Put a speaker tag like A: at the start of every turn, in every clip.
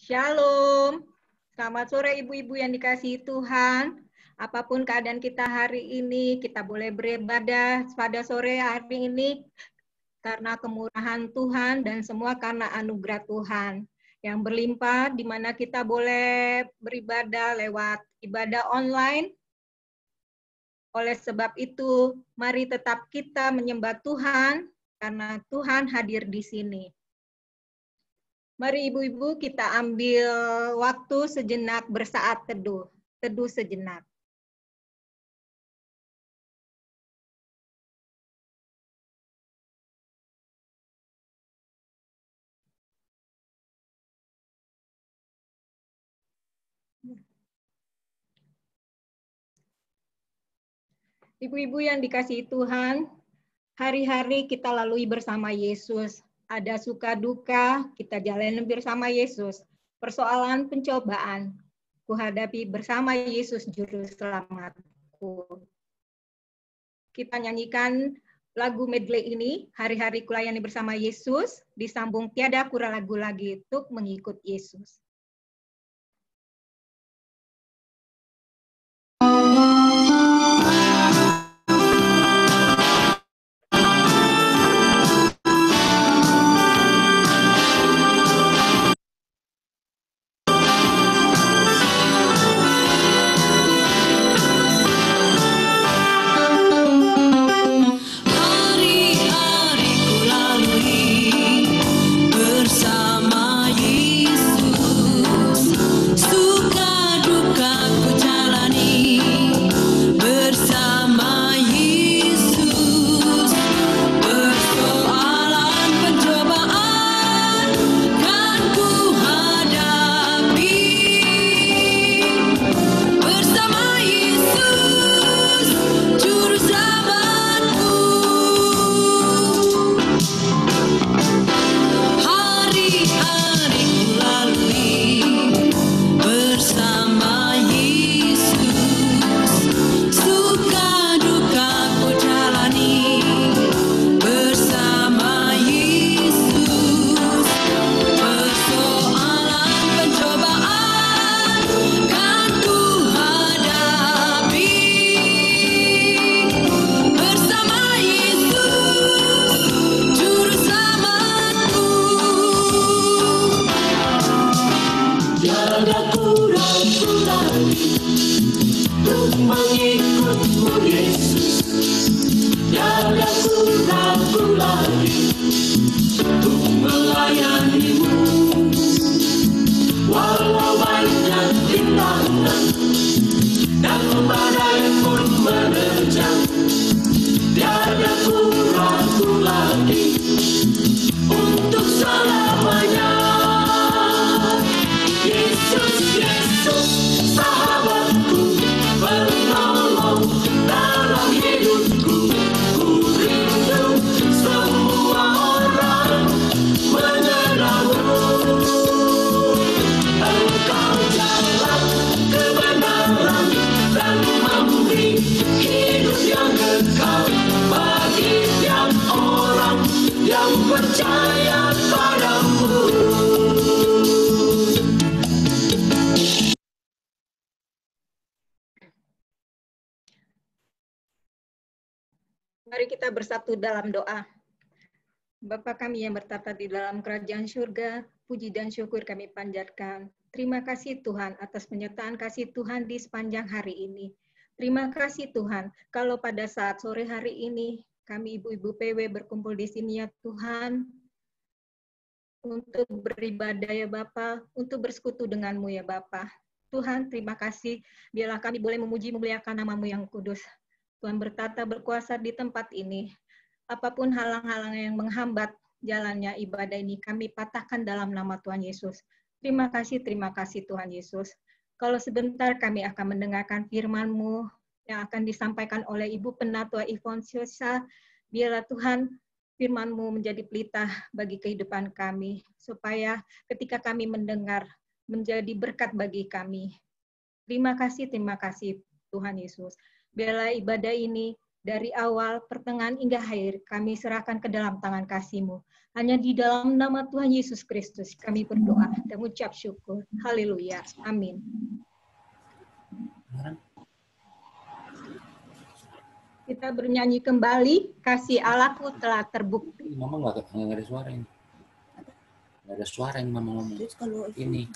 A: Shalom. Selamat sore ibu-ibu yang dikasihi Tuhan. Apapun keadaan kita hari ini, kita boleh beribadah pada sore hari ini karena kemurahan Tuhan dan semua karena anugerah Tuhan yang berlimpah, di mana kita boleh beribadah lewat ibadah online. Oleh sebab itu, mari tetap kita menyembah Tuhan karena Tuhan hadir di sini. Mari ibu-ibu kita ambil waktu sejenak bersaat teduh. Teduh sejenak. Ibu-ibu yang dikasihi Tuhan, hari-hari kita lalui bersama Yesus. Ada suka duka, kita jalani bersama Yesus. Persoalan pencobaan, kuhadapi bersama Yesus Juru Selamatku. Kita nyanyikan lagu medley ini, hari-hari kulayani bersama Yesus, disambung tiada kurang lagu lagi untuk mengikut Yesus. Mari kita bersatu dalam doa. Bapa kami yang bertata di dalam kerajaan surga, puji dan syukur kami panjatkan. Terima kasih Tuhan atas penyertaan kasih Tuhan di sepanjang hari ini. Terima kasih Tuhan, kalau pada saat sore hari ini, kami ibu-ibu PW berkumpul di sini ya Tuhan, untuk beribadah ya Bapa, untuk bersekutu denganmu ya Bapa. Tuhan, terima kasih, biarlah kami boleh memuji memuliakan nama-Mu yang kudus. Tuhan bertata berkuasa di tempat ini. Apapun halang-halang yang menghambat jalannya ibadah ini, kami patahkan dalam nama Tuhan Yesus. Terima kasih Tuhan Yesus. Kalau sebentar kami akan mendengarkan firman-Mu yang akan disampaikan oleh Ibu Penatua Ivon Siosa, biarlah Tuhan firman-Mu menjadi pelita bagi kehidupan kami, supaya ketika kami mendengar, menjadi berkat bagi kami. Terima kasih Tuhan Yesus. Biarlah ibadah ini dari awal, pertengahan, hingga akhir kami serahkan ke dalam tangan kasih-Mu. Hanya di dalam nama Tuhan Yesus Kristus kami berdoa dan mengucap syukur. Haleluya. Amin. Kita bernyanyi kembali, kasih Allahku telah terbukti.
B: Mama nggak ada suara ini. Nggak ada suara yang Mama ngomong. Ini.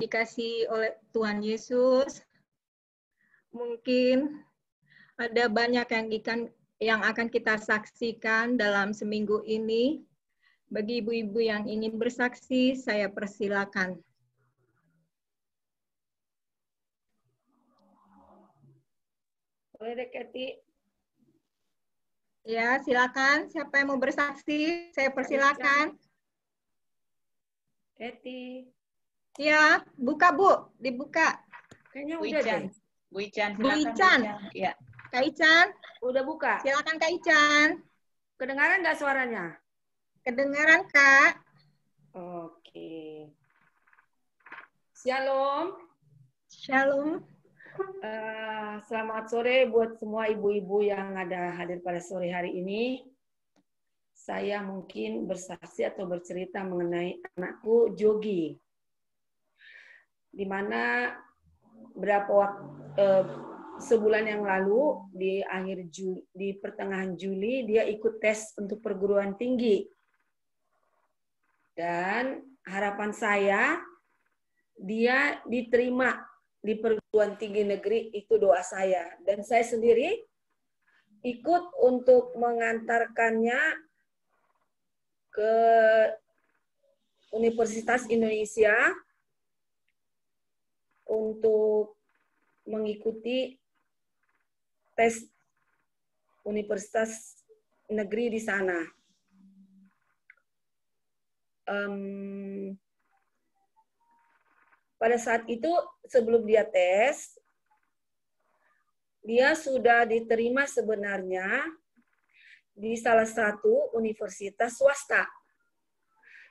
A: dikasihi oleh Tuhan Yesus, mungkin ada banyak yang akan kita saksikan dalam seminggu ini. Bagi ibu-ibu yang ingin bersaksi, saya persilakan.
C: Boleh deh, Keti.
A: Ya, silakan. Siapa yang mau bersaksi? Saya persilakan.
C: Keti.
A: Ya, buka Bu, dibuka.
C: Kayaknya
D: Bu
C: udah
D: Ican.
C: deh.
D: Bu Ican,
A: Bu
D: silakan.
A: Ican.
D: Ya.
A: Kak Ican,
C: Udah buka.
A: silakan Kak Ican.
C: Kedengaran nggak suaranya?
A: Kedengaran Kak?
C: Oke. Shalom.
A: Shalom.
C: Selamat sore buat semua ibu-ibu yang ada hadir pada sore hari ini. Saya mungkin bersaksi atau bercerita mengenai anakku Jogi. Di mana sebulan yang lalu di pertengahan Juli dia ikut tes untuk perguruan tinggi. Dan harapan saya dia diterima di perguruan tinggi negeri, itu doa saya. Dan saya sendiri ikut untuk mengantarkannya ke Universitas Indonesia untuk mengikuti tes universitas negeri di sana. Pada saat itu sebelum dia tes, dia sudah diterima sebenarnya di salah satu universitas swasta.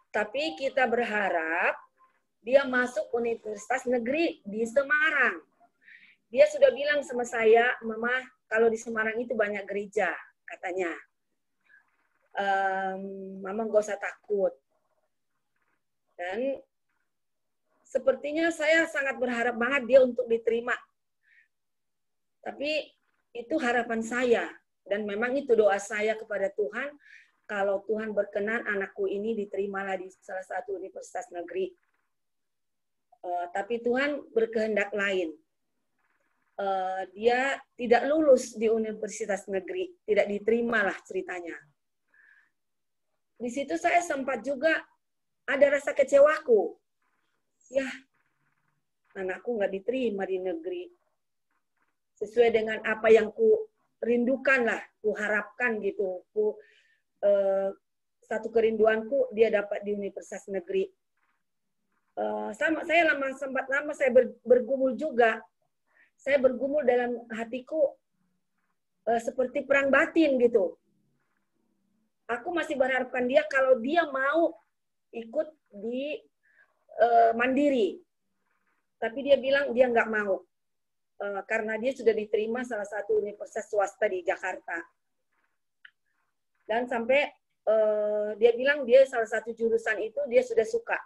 C: Tapi kita berharap dia masuk universitas negeri di Semarang. Dia sudah bilang sama saya, Mama, kalau di Semarang itu banyak gereja, katanya. Mama nggak usah takut. Dan sepertinya saya sangat berharap banget dia untuk diterima. Tapi itu harapan saya. Dan memang itu doa saya kepada Tuhan, kalau Tuhan berkenan anakku ini diterimalah di salah satu universitas negeri. Tapi Tuhan berkehendak lain. Dia tidak lulus di universitas negeri, tidak diterima lah ceritanya. Di situ saya sempat juga ada rasa kecewaku. Ya, anakku nggak diterima di negeri. Sesuai dengan apa yang ku rindukan lah, ku harapkan gitu. Satu kerinduanku dia dapat di universitas negeri. Saya sempat lama saya bergumul juga. Saya bergumul dalam hatiku seperti perang batin gitu. Aku masih berharapkan dia kalau dia mau ikut di mandiri. Tapi dia bilang dia nggak mau. Karena dia sudah diterima salah satu universitas swasta di Jakarta. Dan sampai dia bilang dia salah satu jurusan itu dia sudah suka.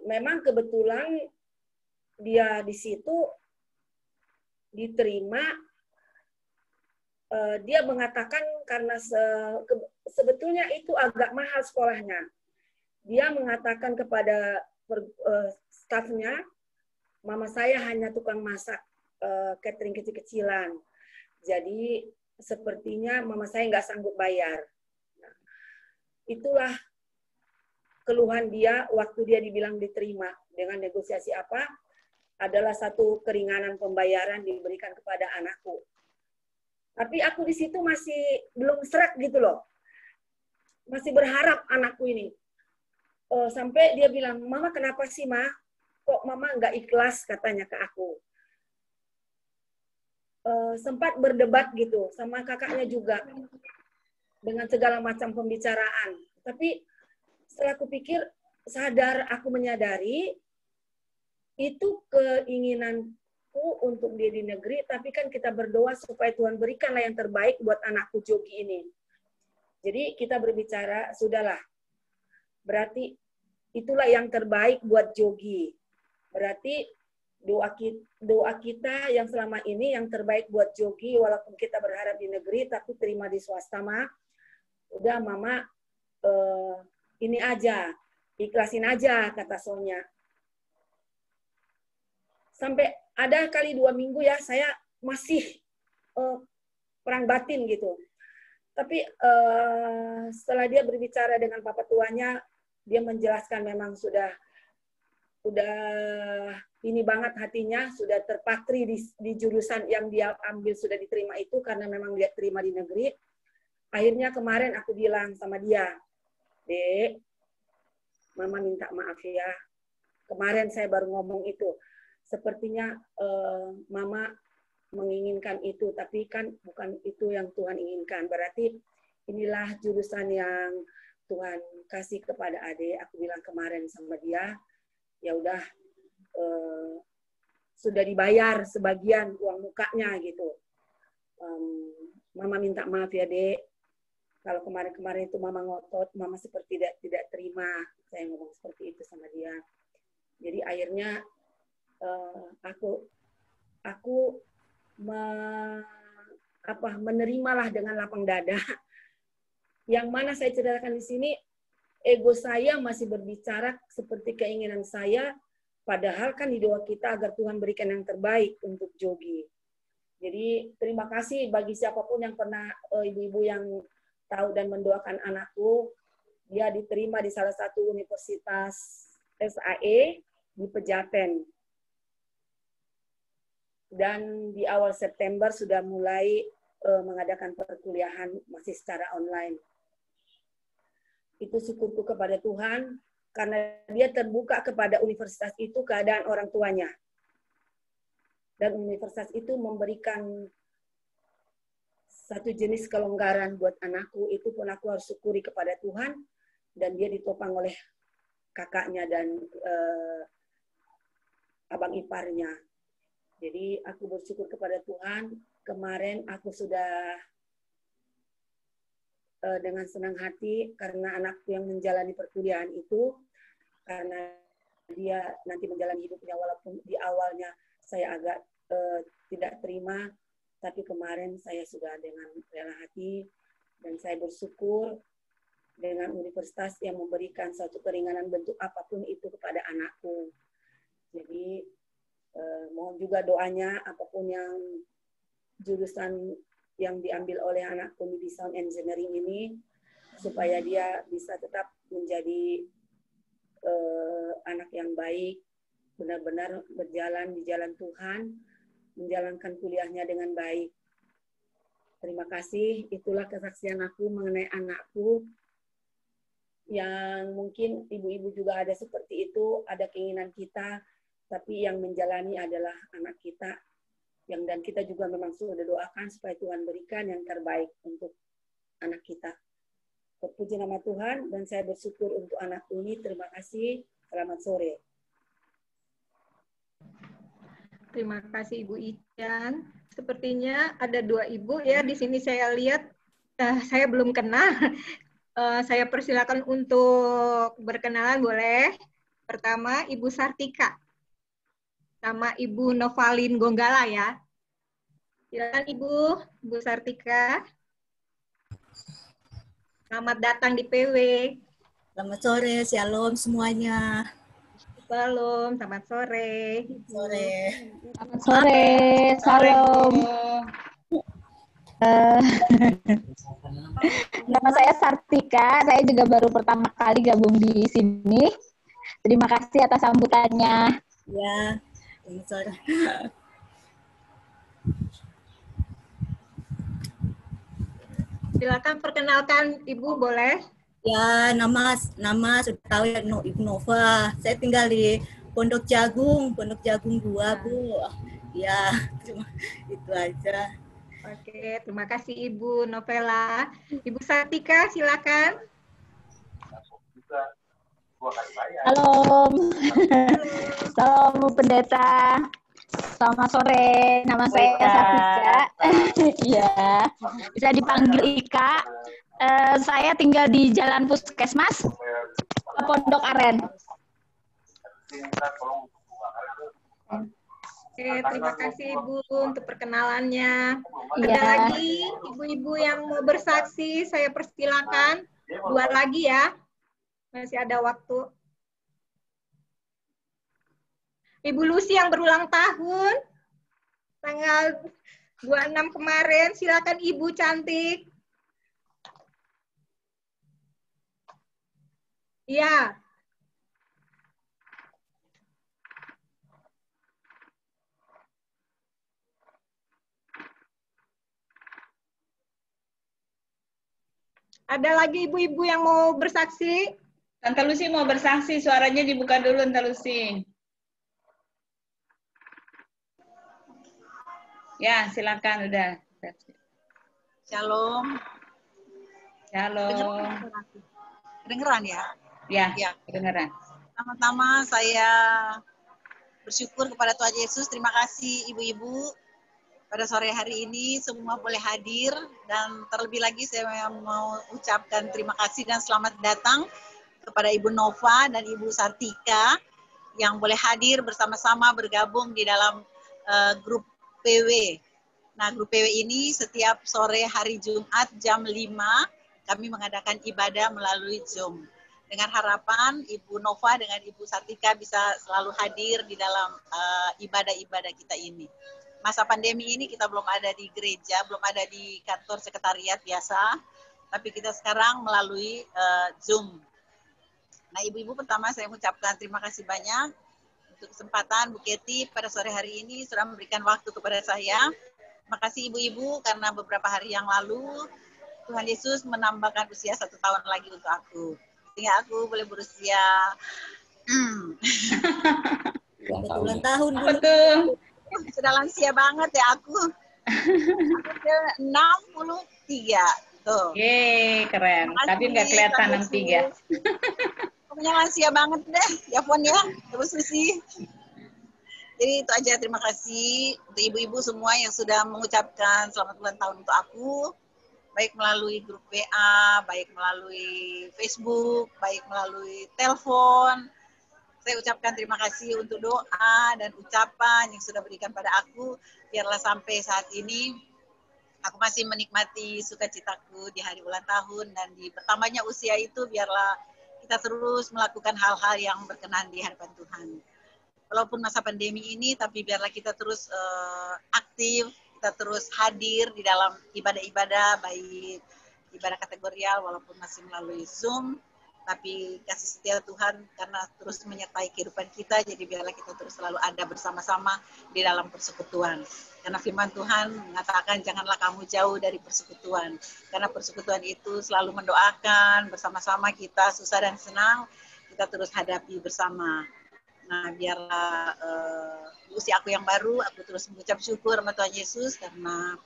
C: Memang kebetulan dia di situ diterima. Dia mengatakan karena sebetulnya itu agak mahal sekolahnya. Dia mengatakan kepada stafnya, Mama saya hanya tukang masak catering kecil-kecilan. Jadi sepertinya Mama saya nggak sanggup bayar. Nah, itulah keluhan dia waktu dia dibilang diterima. Dengan negosiasi apa? Adalah satu keringanan pembayaran diberikan kepada anakku. Tapi aku di situ masih belum seret gitu loh. Masih berharap anakku ini. Sampai dia bilang, Mama kenapa sih, Ma? Kok Mama nggak ikhlas, katanya ke aku. Sempat berdebat gitu, sama kakaknya juga. Dengan segala macam pembicaraan. Tapi setelah aku pikir, aku menyadari, itu keinginanku untuk dia di negeri, tapi kan kita berdoa supaya Tuhan berikanlah yang terbaik buat anakku Jogi ini. Jadi kita berbicara, sudahlah. Berarti itulah yang terbaik buat Jogi. Berarti doa kita yang selama ini yang terbaik buat Jogi, walaupun kita berharap di negeri, tapi terima di swasta, Ma. Udah, Mama, ini aja, ikhlasin aja, kata Sonya. Sampai ada kali 2 minggu ya, saya masih perang batin gitu. Tapi setelah dia berbicara dengan papa tuanya, dia menjelaskan memang sudah udah ini banget hatinya, sudah terpatri di jurusan yang dia ambil, sudah diterima itu karena memang dia terima di negeri. Akhirnya kemarin aku bilang sama dia, Dek, Mama minta maaf ya. Kemarin saya baru ngomong itu. Sepertinya Mama menginginkan itu, tapi kan bukan itu yang Tuhan inginkan. Berarti inilah jurusan yang Tuhan kasih kepada adik. Aku bilang kemarin sama dia, ya udah sudah dibayar sebagian uang mukanya gitu. Mama minta maaf ya Dek. Kalau kemarin-kemarin itu Mama ngotot, Mama seperti tidak terima. Saya ngomong seperti itu sama dia. Jadi akhirnya aku menerimalah dengan lapang dada. Yang mana saya ceritakan di sini, ego saya masih berbicara seperti keinginan saya, padahal kan di doa kita agar Tuhan berikan yang terbaik untuk Jogi. Jadi terima kasih bagi siapapun yang pernah, ibu-ibu yang tahu dan mendoakan anakku. Dia diterima di salah satu universitas SAE di Pejaten. Dan di awal September sudah mulai mengadakan perkuliahan masih secara online. Itu syukurku kepada Tuhan, karena dia terbuka kepada universitas itu keadaan orang tuanya. Dan universitas itu memberikan satu jenis kelonggaran buat anakku, itu pun aku harus syukuri kepada Tuhan, dan dia ditopang oleh kakaknya dan abang iparnya. Jadi aku bersyukur kepada Tuhan, kemarin aku sudah dengan senang hati karena anakku yang menjalani perkuliahan itu, karena dia nanti menjalani hidupnya walaupun di awalnya saya agak tidak terima, tapi kemarin saya sudah dengan rela hati dan saya bersyukur dengan universitas yang memberikan suatu keringanan bentuk apapun itu kepada anakku. Jadi mohon juga doanya apapun yang jurusan yang diambil oleh anakku di sound engineering ini, supaya dia bisa tetap menjadi anak yang baik, benar-benar berjalan di jalan Tuhan, menjalankan kuliahnya dengan baik. Terima kasih, itulah kesaksian aku mengenai anakku, yang mungkin ibu-ibu juga ada seperti itu, ada keinginan kita, tapi yang menjalani adalah anak kita, dan kita juga memang sudah doakan supaya Tuhan berikan yang terbaik untuk anak kita. Terpuji nama Tuhan, dan saya bersyukur untuk anak ini. Terima kasih. Selamat sore.
A: Terima kasih Ibu Ican. Sepertinya ada dua ibu ya di sini saya lihat. Saya belum kenal. Saya persilakan untuk berkenalan, boleh? Pertama Ibu Sartika sama Ibu Novalin Gonggala ya. Silakan Ibu Sartika. Selamat datang di PW.
D: Selamat sore, shalom semuanya.
A: Shalom, selamat sore.
D: Sore.
E: Selamat sore, shalom. Nama saya Sartika, saya juga baru pertama kali gabung di sini. Terima kasih atas sambutannya.
D: Ya, selamat sore.
A: Silakan perkenalkan Ibu, boleh?
D: Ya, nama sudah tahu ya, Ibu Nova. Saya tinggal di Pondok Jagung 2, Bu. Ya, cuma itu aja.
A: Oke, terima kasih Ibu Novela. Ibu Sartika, silakan.
E: Shalom. Shalom Bu Pendeta. Selamat sore, nama saya Sartika. Iya, bisa dipanggil Ika. Saya tinggal di Jalan Puskesmas, Pondok Aren.
A: Oke, terima kasih Ibu untuk perkenalannya.
E: Iya.
A: Ada lagi ibu-ibu yang mau bersaksi, saya persilakan. 2 lagi ya, masih ada waktu. Ibu Lucy yang berulang tahun, tanggal 26 kemarin, silakan Ibu cantik. Iya. Ada lagi ibu-ibu yang mau bersaksi?
F: Tante Lucy mau bersaksi, suaranya dibuka dulu, Tante Lucy. Ya, silakan udah.
G: Shalom.
F: Shalom.
G: Kedengeran ya?
F: Ya,
G: Ya.
F: kedengeran.
G: Pertama-tama saya bersyukur kepada Tuhan Yesus. Terima kasih ibu-ibu pada sore hari ini semua boleh hadir, dan terlebih lagi saya mau ucapkan terima kasih dan selamat datang kepada Ibu Nova dan Ibu Sartika yang boleh hadir bersama-sama bergabung di dalam grup PW. Nah, grup PW ini setiap sore hari Jumat jam 5 kami mengadakan ibadah melalui Zoom. Dengan harapan Ibu Nova dengan Ibu Sartika bisa selalu hadir di dalam ibadah-ibadah kita ini. Masa pandemi ini kita belum ada di gereja, belum ada di kantor sekretariat biasa, tapi kita sekarang melalui Zoom. Nah, ibu-ibu, pertama saya mengucapkan terima kasih banyak untuk kesempatan Bu Keti pada sore hari ini sudah memberikan waktu kepada saya. Terima kasih ibu-ibu karena beberapa hari yang lalu Tuhan Yesus menambahkan usia 1 tahun lagi untuk aku. Sehingga aku boleh berusia
D: Ulang tahun.
F: Apa tuh?
G: sudah lansia banget ya aku. Aku 63. Tuh.
F: Yeay, keren. Tapi nggak kelihatan 63.
G: Pokoknya lansia banget deh, ya Pon ya, Ibu Susi. Jadi itu aja, terima kasih untuk ibu-ibu semua yang sudah mengucapkan selamat ulang tahun untuk aku, baik melalui grup WA, baik melalui Facebook, baik melalui telepon. Saya ucapkan terima kasih untuk doa dan ucapan yang sudah berikan pada aku, biarlah sampai saat ini aku masih menikmati sukacitaku di hari ulang tahun, dan di bertambahnya usia itu biarlah kita terus melakukan hal-hal yang berkenan di hadapan Tuhan. Walaupun masa pandemi ini, tapi biarlah kita terus aktif, kita terus hadir di dalam ibadah-ibadah, baik ibadah kategorial walaupun masih melalui Zoom, tapi kasih setia Tuhan karena terus menyertai kehidupan kita, jadi biarlah kita terus selalu ada bersama-sama di dalam persekutuan. Karena firman Tuhan mengatakan janganlah kamu jauh dari persekutuan, karena persekutuan itu selalu mendoakan bersama-sama kita, susah dan senang, kita terus hadapi bersama. Nah, biarlah usia aku yang baru, aku terus mengucap syukur sama Tuhan Yesus karena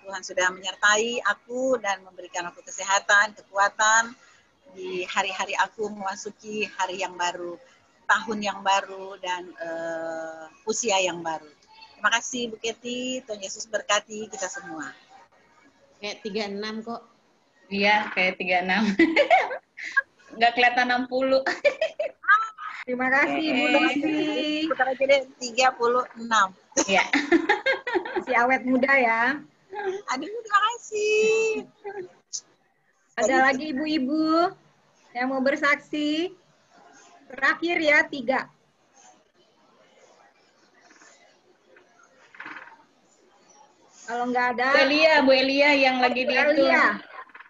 G: Tuhan sudah menyertai aku dan memberikan aku kesehatan, kekuatan di hari-hari aku memasuki hari yang baru, tahun yang baru, dan usia yang baru. Terima kasih Bu Keti, Tuhan Yesus berkati kita semua.
H: Kayak 36 kok.
F: Iya, kayak 36. Nggak kelihatan 60.
A: Terima kasih Bu Lucy.
G: Putar aja deh, 36.
F: Iya.
A: Masih awet muda ya.
G: Aduh, terima kasih.
A: Ada lagi ibu-ibu yang mau bersaksi? Terakhir ya, 3. Kalau nggak ada,
F: Bu Elia yang lagi di itu.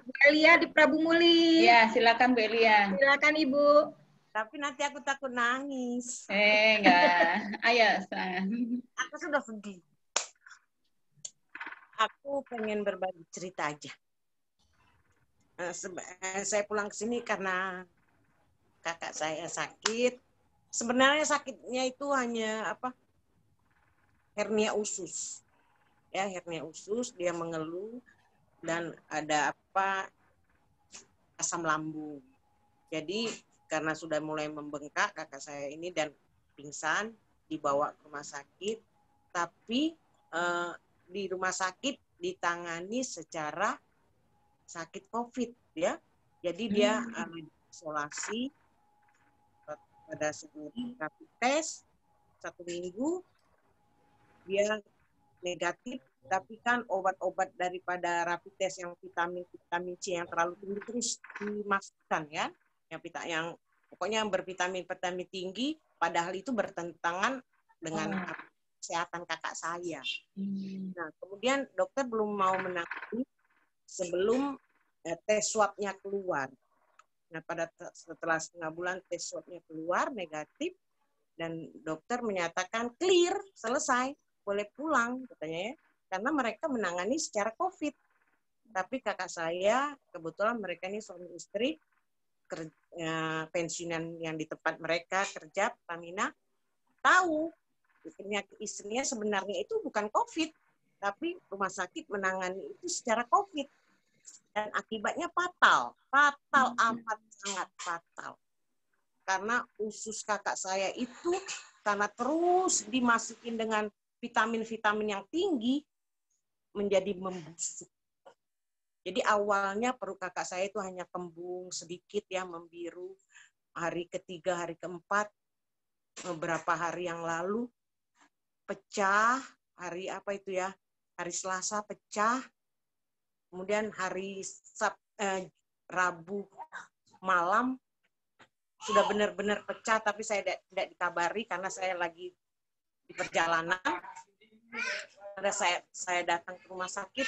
A: Bu Elia di Prabu Muli.
F: Ya, silakan Bu Elia.
A: Silakan Ibu.
H: Tapi nanti aku takut nangis.
F: Enggak. Ayo,
H: Aku sudah sedih. Aku pengen berbagi cerita aja. Saya pulang ke sini karena kakak saya sakit. Sebenarnya sakitnya itu hanya hernia usus. Ya, hernia usus, dia mengeluh dan ada asam lambung. Jadi karena sudah mulai membengkak kakak saya ini dan pingsan, dibawa ke rumah sakit, tapi di rumah sakit ditangani secara sakit COVID ya. Jadi dia isolasi pada rapid test 1 minggu, dia negatif, tapi kan obat-obat daripada rapid test yang vitamin C yang terlalu tinggi terus dimasukkan ya. Yang pokoknya yang bervitamin tinggi, padahal itu bertentangan dengan kesehatan kakak saya. Nah, kemudian dokter belum mau menangani sebelum tes swabnya keluar. Nah, setelah setengah bulan tes swabnya keluar negatif dan dokter menyatakan clear, selesai, boleh pulang katanya ya, karena mereka menangani secara COVID. Tapi kakak saya, kebetulan mereka ini suami istri, pensiunan yang di tempat mereka kerja, Pertamina, tahu penyakit istrinya sebenarnya itu bukan COVID, tapi rumah sakit menangani itu secara COVID. Dan akibatnya fatal. Fatal, amat sangat fatal. Karena usus kakak saya itu, karena terus dimasukin dengan vitamin-vitamin yang tinggi, menjadi membusuk. Jadi awalnya perut kakak saya itu hanya kembung sedikit ya, membiru. Hari ketiga, hari keempat, beberapa hari yang lalu, pecah. Hari apa itu ya? Hari Selasa pecah. Kemudian hari Rabu malam, sudah benar-benar pecah, tapi saya tidak dikabari karena saya lagi di perjalanan. Pada saya datang ke rumah sakit,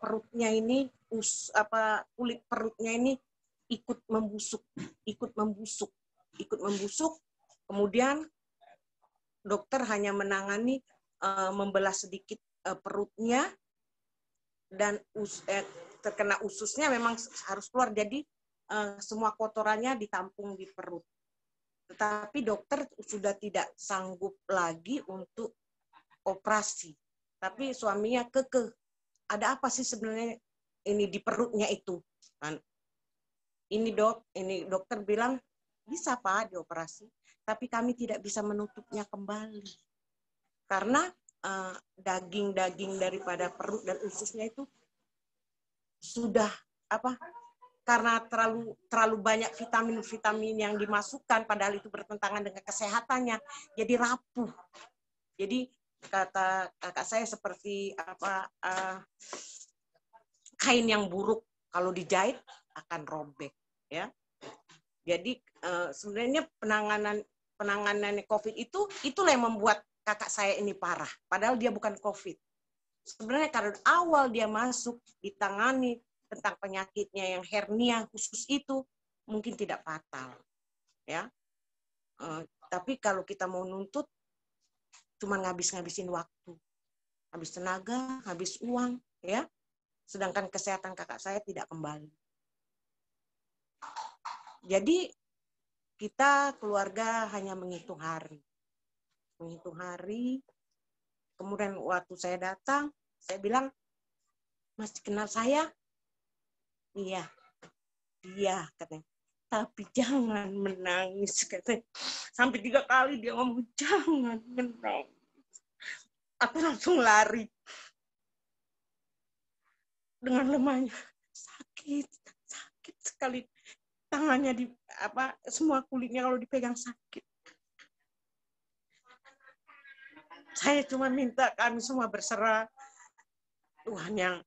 H: perutnya ini kulit perutnya ini ikut membusuk. Kemudian dokter hanya menangani membelah sedikit perutnya, dan terkena ususnya memang harus keluar, jadi semua kotorannya ditampung di perut. Tetapi dokter sudah tidak sanggup lagi untuk operasi. Tapi suaminya kekeh. Ada apa sih sebenarnya ini di perutnya itu? Kan? Ini dokter bilang, bisa Pak dioperasi, tapi kami tidak bisa menutupnya kembali. Karena daging-daging daripada perut dan ususnya itu sudah karena terlalu banyak vitamin-vitamin yang dimasukkan, padahal itu bertentangan dengan kesehatannya, jadi rapuh. Jadi kata kakak saya seperti kain yang buruk, kalau dijahit akan robek, ya. Jadi sebenarnya penanganan COVID itulah yang membuat kakak saya ini parah, padahal dia bukan COVID. Sebenarnya karena awal dia masuk ditangani tentang penyakitnya yang hernia khusus itu mungkin tidak fatal, ya. Tapi kalau kita mau nuntut, cuma ngabisin waktu, habis tenaga, habis uang, ya. Sedangkan kesehatan kakak saya tidak kembali. Jadi kita keluarga hanya menghitung hari. Kemudian waktu saya datang, saya bilang, masih kenal saya? Iya, dia katanya. Tapi jangan menangis, katanya. Sampai 3 kali dia ngomong, jangan menangis. Aku langsung lari. Dengan lemahnya, sakit sekali. Tangannya semua kulitnya kalau dipegang sakit. Saya cuma minta kami semua berserah. Tuhan yang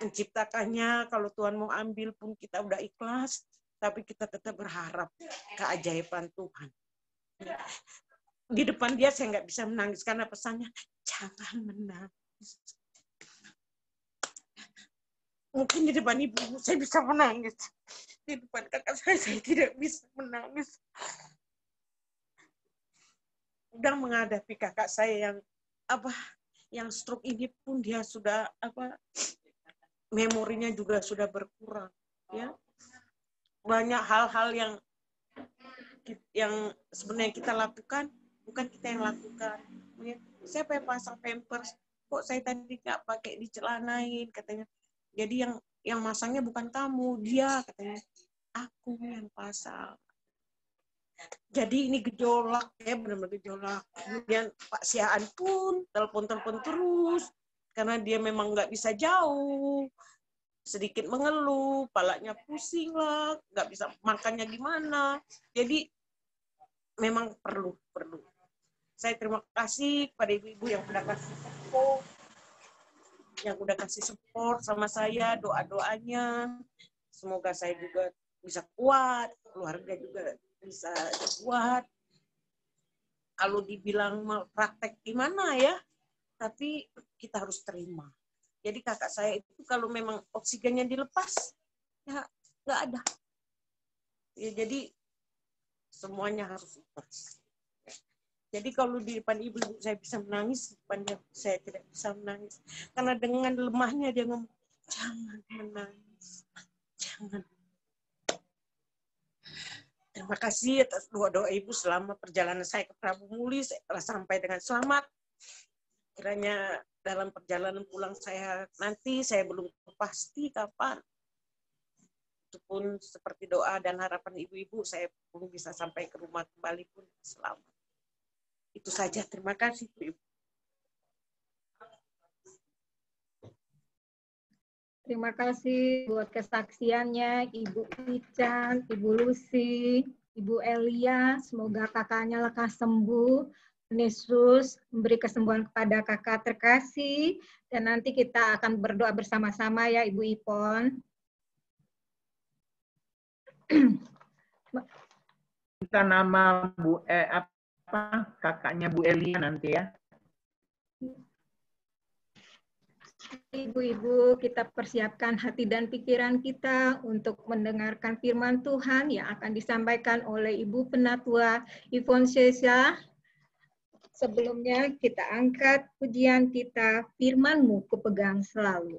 H: menciptakannya, kalau Tuhan mau ambil pun kita udah ikhlas, tapi kita tetap berharap keajaiban Tuhan. Di depan dia saya nggak bisa menangis karena pesannya, jangan menangis. Mungkin di depan ibu saya bisa menangis. Di depan kakak saya tidak bisa menangis. Udah menghadapi kakak saya yang stroke ini pun dia sudah memorinya juga sudah berkurang, ya. Banyak hal-hal yang sebenarnya kita lakukan bukan kita yang lakukan, ya. Siapa yang pasang pampers, kok saya tadi nggak pakai dicelanain, katanya. Jadi yang masangnya bukan kamu, dia, katanya. Aku yang pasang. Jadi ini gejolak, ya, benar-benar gejolak. Kemudian Pak Siaan pun telepon terus, karena dia memang nggak bisa jauh, sedikit mengeluh, palanya pusing lah, nggak bisa makannya gimana. Jadi memang perlu. Saya terima kasih kepada ibu-ibu yang udah kasih support sama saya, doa-doanya. Semoga saya juga bisa kuat, keluarga juga bisa kuat. Kalau dibilang praktek gimana ya, tapi kita harus terima. Jadi kakak saya itu kalau memang oksigennya dilepas, ya nggak ada. Ya, jadi semuanya harus ikhlas. Jadi kalau di depan ibu-ibu saya bisa menangis, di depannya saya tidak bisa menangis. Karena dengan lemahnya dia ngomong, jangan menangis, jangan. Terima kasih atas doa-doa ibu selama perjalanan saya ke Prabu Muli, saya telah sampai dengan selamat. Kiranya dalam perjalanan pulang saya nanti, saya belum pasti kapan. Itu pun seperti doa dan harapan ibu-ibu, saya pun bisa sampai ke rumah kembali pun selamat. Itu saja, terima kasih ibu.
A: Terima kasih buat kesaksiannya Ibu Ican, Ibu Lucy, Ibu Elia. Semoga kakaknya lekas sembuh. Yesus memberi kesembuhan kepada kakak terkasih. Dan nanti kita akan berdoa bersama-sama ya Ibu Ipon.
I: Kita nama kakaknya Bu Elia nanti ya.
A: Ibu-ibu, kita persiapkan hati dan pikiran kita untuk mendengarkan firman Tuhan yang akan disampaikan oleh Ibu Penatua Ivon Sesa. Sebelumnya kita angkat pujian kita, firman-Mu kupegang selalu.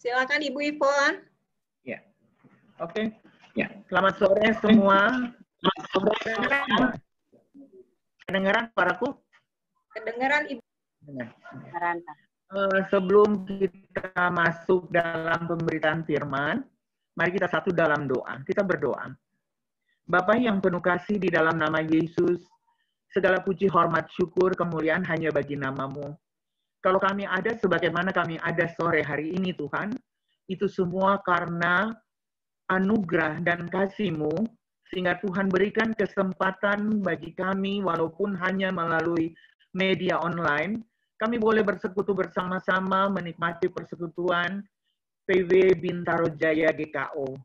A: Silakan Ibu Ivon.
I: Ya, oke. Ya, selamat sore semua. Kedengeran suaraku?
A: Kedengeran Ibu.
I: Sebelum kita masuk dalam pemberitaan firman, mari kita satu dalam doa. Kita berdoa. Bapa yang penuh kasih, di dalam nama Yesus, segala puji, hormat, syukur, kemuliaan hanya bagi nama-Mu. Kalau kami ada sebagaimana kami ada sore hari ini, Tuhan, itu semua karena anugerah dan kasih-Mu, sehingga Tuhan berikan kesempatan bagi kami, walaupun hanya melalui media online, kami boleh bersekutu bersama-sama menikmati persekutuan PW Bintaro Jaya GKO.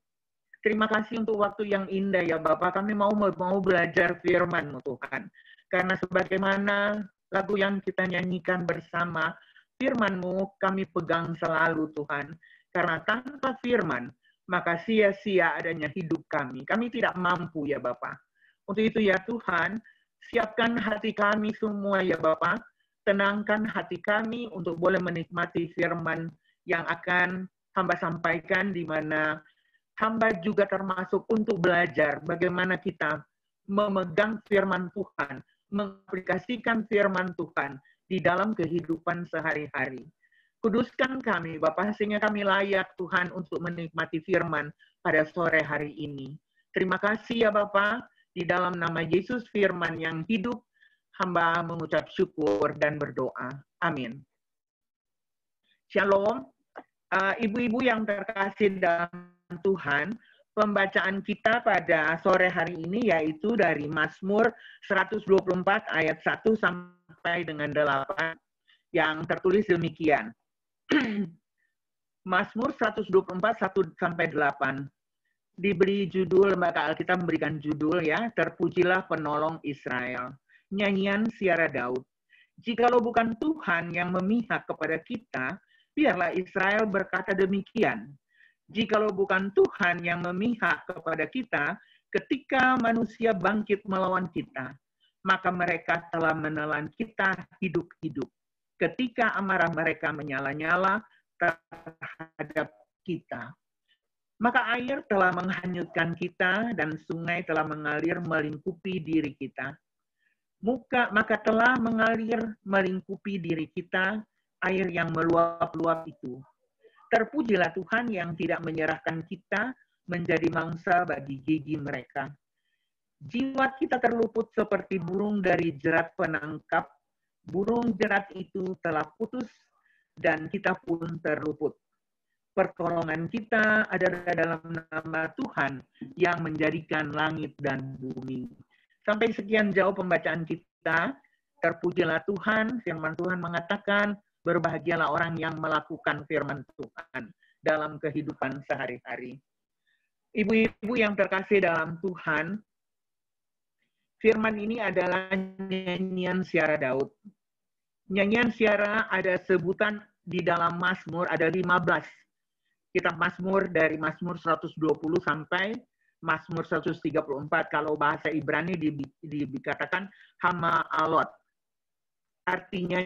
I: Terima kasih untuk waktu yang indah ya Bapak, kami mau belajar firman-Mu Tuhan. Karena sebagaimana lagu yang kita nyanyikan bersama, firman-Mu kami pegang selalu Tuhan. Karena tanpa firman, maka sia-sia adanya hidup kami. Kami tidak mampu ya Bapak. Untuk itu ya Tuhan, siapkan hati kami semua ya Bapak. Tenangkan hati kami untuk boleh menikmati firman yang akan hamba sampaikan, di mana hamba juga termasuk untuk belajar bagaimana kita memegang firman Tuhan, mengaplikasikan firman Tuhan di dalam kehidupan sehari-hari. Kuduskan kami, Bapa, sehingga kami layak, Tuhan, untuk menikmati firman pada sore hari ini. Terima kasih ya Bapa, di dalam nama Yesus firman yang hidup, hamba mengucap syukur dan berdoa. Amin. Shalom. Ibu-ibu yang terkasih dalam Tuhan, pembacaan kita pada sore hari ini yaitu dari Mazmur 124 ayat 1 sampai dengan 8 yang tertulis demikian. Mazmur 124 1 sampai 8. Diberi judul, lembaga Alkitab memberikan judul ya, Terpujilah Penolong Israel. Nyanyian Siara Daud. Jikalau bukan Tuhan yang memihak kepada kita, biarlah Israel berkata demikian. Jikalau bukan Tuhan yang memihak kepada kita, ketika manusia bangkit melawan kita, maka mereka telah menelan kita hidup-hidup. Ketika amarah mereka menyala-nyala terhadap kita, maka air telah menghanyutkan kita dan sungai telah mengalir melingkupi diri kita. Maka telah mengalir melingkupi diri kita air yang meluap-luap itu. Terpujilah Tuhan yang tidak menyerahkan kita menjadi mangsa bagi gigi mereka. Jiwa kita terluput seperti burung dari jerat penangkap. Burung jerat itu telah putus dan kita pun terluput. Pertolongan kita adalah dalam nama Tuhan yang menjadikan langit dan bumi. Sampai sekian jauh pembacaan kita. Terpujilah Tuhan, firman Tuhan mengatakan, berbahagialah orang yang melakukan firman Tuhan dalam kehidupan sehari-hari. Ibu-ibu yang terkasih dalam Tuhan, firman ini adalah nyanyian siara Daud. Nyanyian siara ada sebutan di dalam Mazmur, ada 15. Kitab Mazmur dari Mazmur 120 sampai Mazmur 134. Kalau bahasa Ibrani dikatakan Hama Alot. Artinya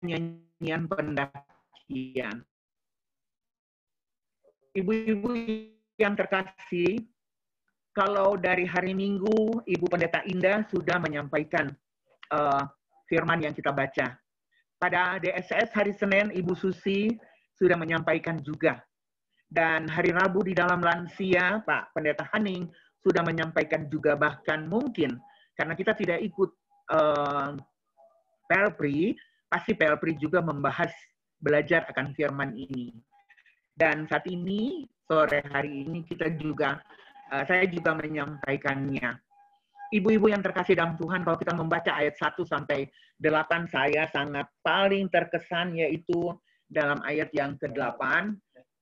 I: nyanyian pendakian. Ibu-ibu yang terkasih, kalau dari hari Minggu, Ibu Pendeta Indah sudah menyampaikan firman yang kita baca. Pada DSS hari Senin, Ibu Susi sudah menyampaikan juga. Dan hari Rabu di dalam lansia, Pak Pendeta Haning sudah menyampaikan juga, bahkan mungkin, karena kita tidak ikut Pelpri, pasti Pelpri juga membahas belajar akan firman ini. Dan saat ini, sore hari ini kita juga, saya juga menyampaikannya. Ibu-ibu yang terkasih dalam Tuhan, kalau kita membaca ayat 1 sampai 8, saya sangat paling terkesan yaitu dalam ayat yang ke-8,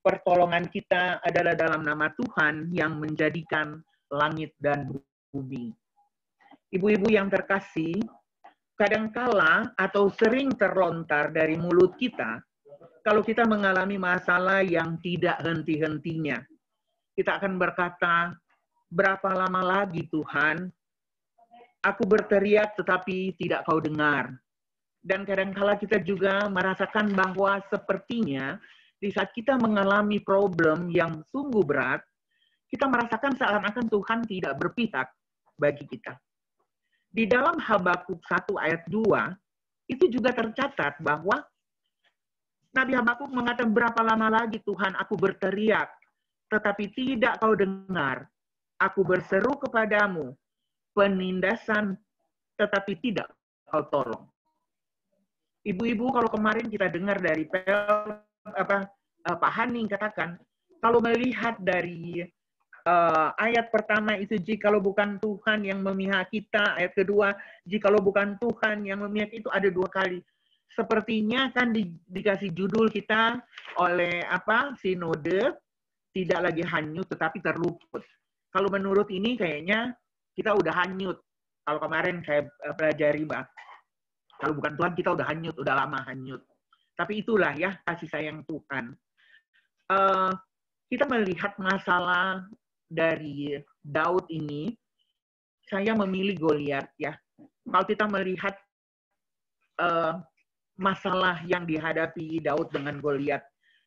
I: pertolongan kita adalah dalam nama Tuhan yang menjadikan langit dan bumi. Ibu-ibu yang terkasih, kadangkala atau sering terlontar dari mulut kita, kalau kita mengalami masalah yang tidak henti-hentinya, kita akan berkata, berapa lama lagi Tuhan, aku berteriak tetapi tidak kau dengar. Dan kadangkala kita juga merasakan bahwa sepertinya di saat kita mengalami problem yang sungguh berat, kita merasakan seakan-akan Tuhan tidak berpihak bagi kita. Di dalam Habakuk 1 ayat 2, itu juga tercatat bahwa Nabi Habakuk mengatakan, berapa lama lagi Tuhan aku berteriak, tetapi tidak kau dengar. Aku berseru kepadamu, penindasan, tetapi tidak kau tolong. Ibu-ibu, kalau kemarin kita dengar dari Pak Haning katakan, kalau melihat dari ayat pertama itu, jikalau bukan Tuhan yang memihak kita. Ayat kedua, jikalau bukan Tuhan yang memihak, itu ada 2 kali. Sepertinya kan dikasih judul kita oleh sinode, tidak lagi hanyut tetapi terluput. Kalau menurut ini kayaknya kita udah hanyut. Kalau kemarin saya pelajari, Mbak, kalau bukan Tuhan kita udah hanyut, udah lama hanyut. Tapi itulah ya kasih sayang Tuhan. Kita melihat masalah dari Daud ini, saya memilih Goliat ya. Kalau kita melihat masalah yang dihadapi Daud dengan Goliat,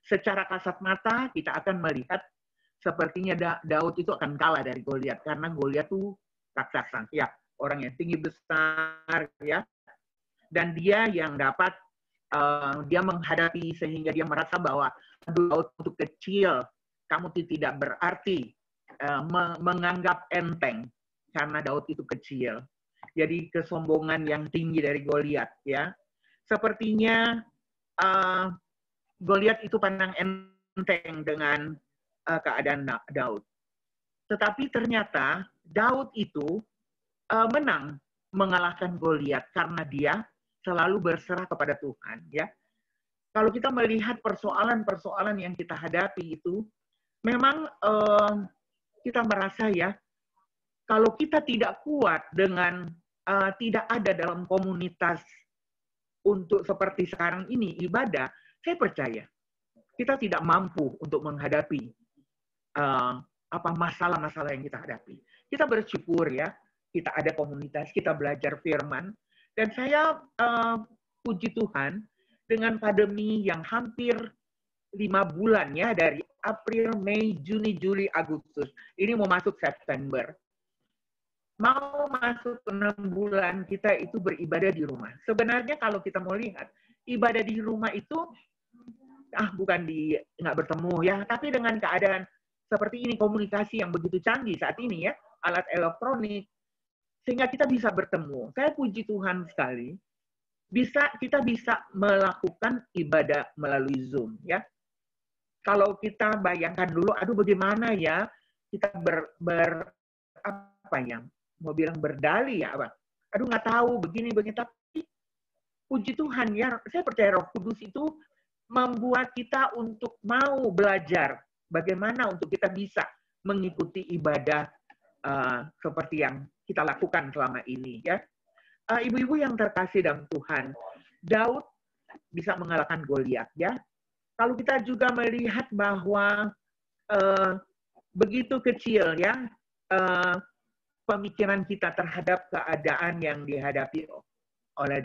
I: secara kasat mata kita akan melihat sepertinya Daud itu akan kalah dari Goliat karena Goliat itu raksasa, ya, orang yang tinggi besar ya, dan dia yang dapat dia menghadapi sehingga dia merasa bahwa Daud itu kecil, kamu tidak berarti, menganggap enteng karena Daud itu kecil. Jadi kesombongan yang tinggi dari Goliat ya. Sepertinya Goliat itu pandang enteng dengan keadaan Daud. Tetapi ternyata Daud itu menang mengalahkan Goliat karena dia selalu berserah kepada Tuhan. Ya, kalau kita melihat persoalan-persoalan yang kita hadapi itu, memang kita merasa ya, kalau kita tidak kuat dengan tidak ada dalam komunitas untuk seperti sekarang ini ibadah, saya percaya kita tidak mampu untuk menghadapi masalah-masalah yang kita hadapi. Kita bersyukur ya, kita ada komunitas, kita belajar firman, dan saya puji Tuhan dengan pandemi yang hampir 5 bulan ya, dari April, Mei, Juni, Juli, Agustus. Ini mau masuk September. Mau masuk 6 bulan kita itu beribadah di rumah. Sebenarnya kalau kita mau lihat, ibadah di rumah itu bukan nggak bertemu ya, tapi dengan keadaan seperti ini, komunikasi yang begitu canggih saat ini ya, alat elektronik, sehingga kita bisa bertemu. Saya puji Tuhan sekali, kita bisa melakukan ibadah melalui Zoom ya. Kalau kita bayangkan dulu, bagaimana ya kita mau bilang berdali ya, nggak tahu begini, tapi puji Tuhan ya, saya percaya Roh Kudus itu membuat kita untuk mau belajar bagaimana untuk kita bisa mengikuti ibadah seperti yang kita lakukan selama ini ya. Ibu-ibu yang terkasih dalam Tuhan, Daud bisa mengalahkan Goliat ya. Kalau kita juga melihat bahwa begitu kecil ya pemikiran kita terhadap keadaan yang dihadapi oleh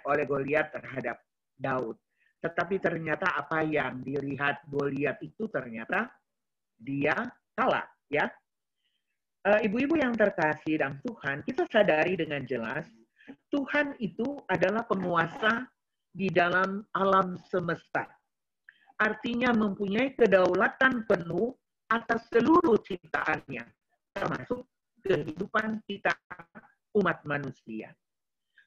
I: oleh Goliat terhadap Daud. Tetapi ternyata apa yang dilihat Goliat itu ternyata dia kalah ya. Ibu-ibu yang terkasih dalam Tuhan, kita sadari dengan jelas Tuhan itu adalah penguasa di dalam alam semesta. Artinya mempunyai kedaulatan penuh atas seluruh ciptaannya, termasuk kehidupan kita umat manusia.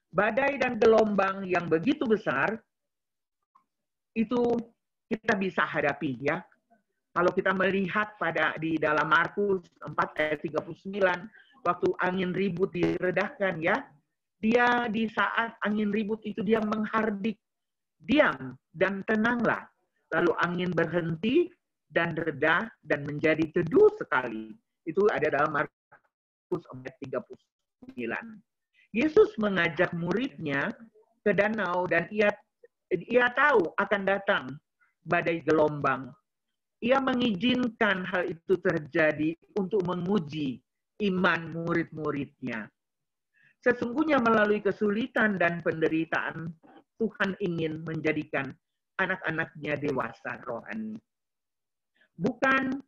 I: Badai dan gelombang yang begitu besar itu kita bisa hadapi ya. Kalau kita melihat di dalam Markus 4 ayat 39, waktu angin ribut diredahkan ya, dia di saat angin ribut itu dia menghardik, diam dan tenanglah. Lalu angin berhenti dan reda dan menjadi teduh sekali. Itu ada dalam Markus 4 ayat 39. Yesus mengajak muridnya ke danau dan ia tahu akan datang badai gelombang. Ia mengizinkan hal itu terjadi untuk menguji iman murid-muridnya. Sesungguhnya melalui kesulitan dan penderitaan, Tuhan ingin menjadikan anak-anaknya dewasa rohani. Bukan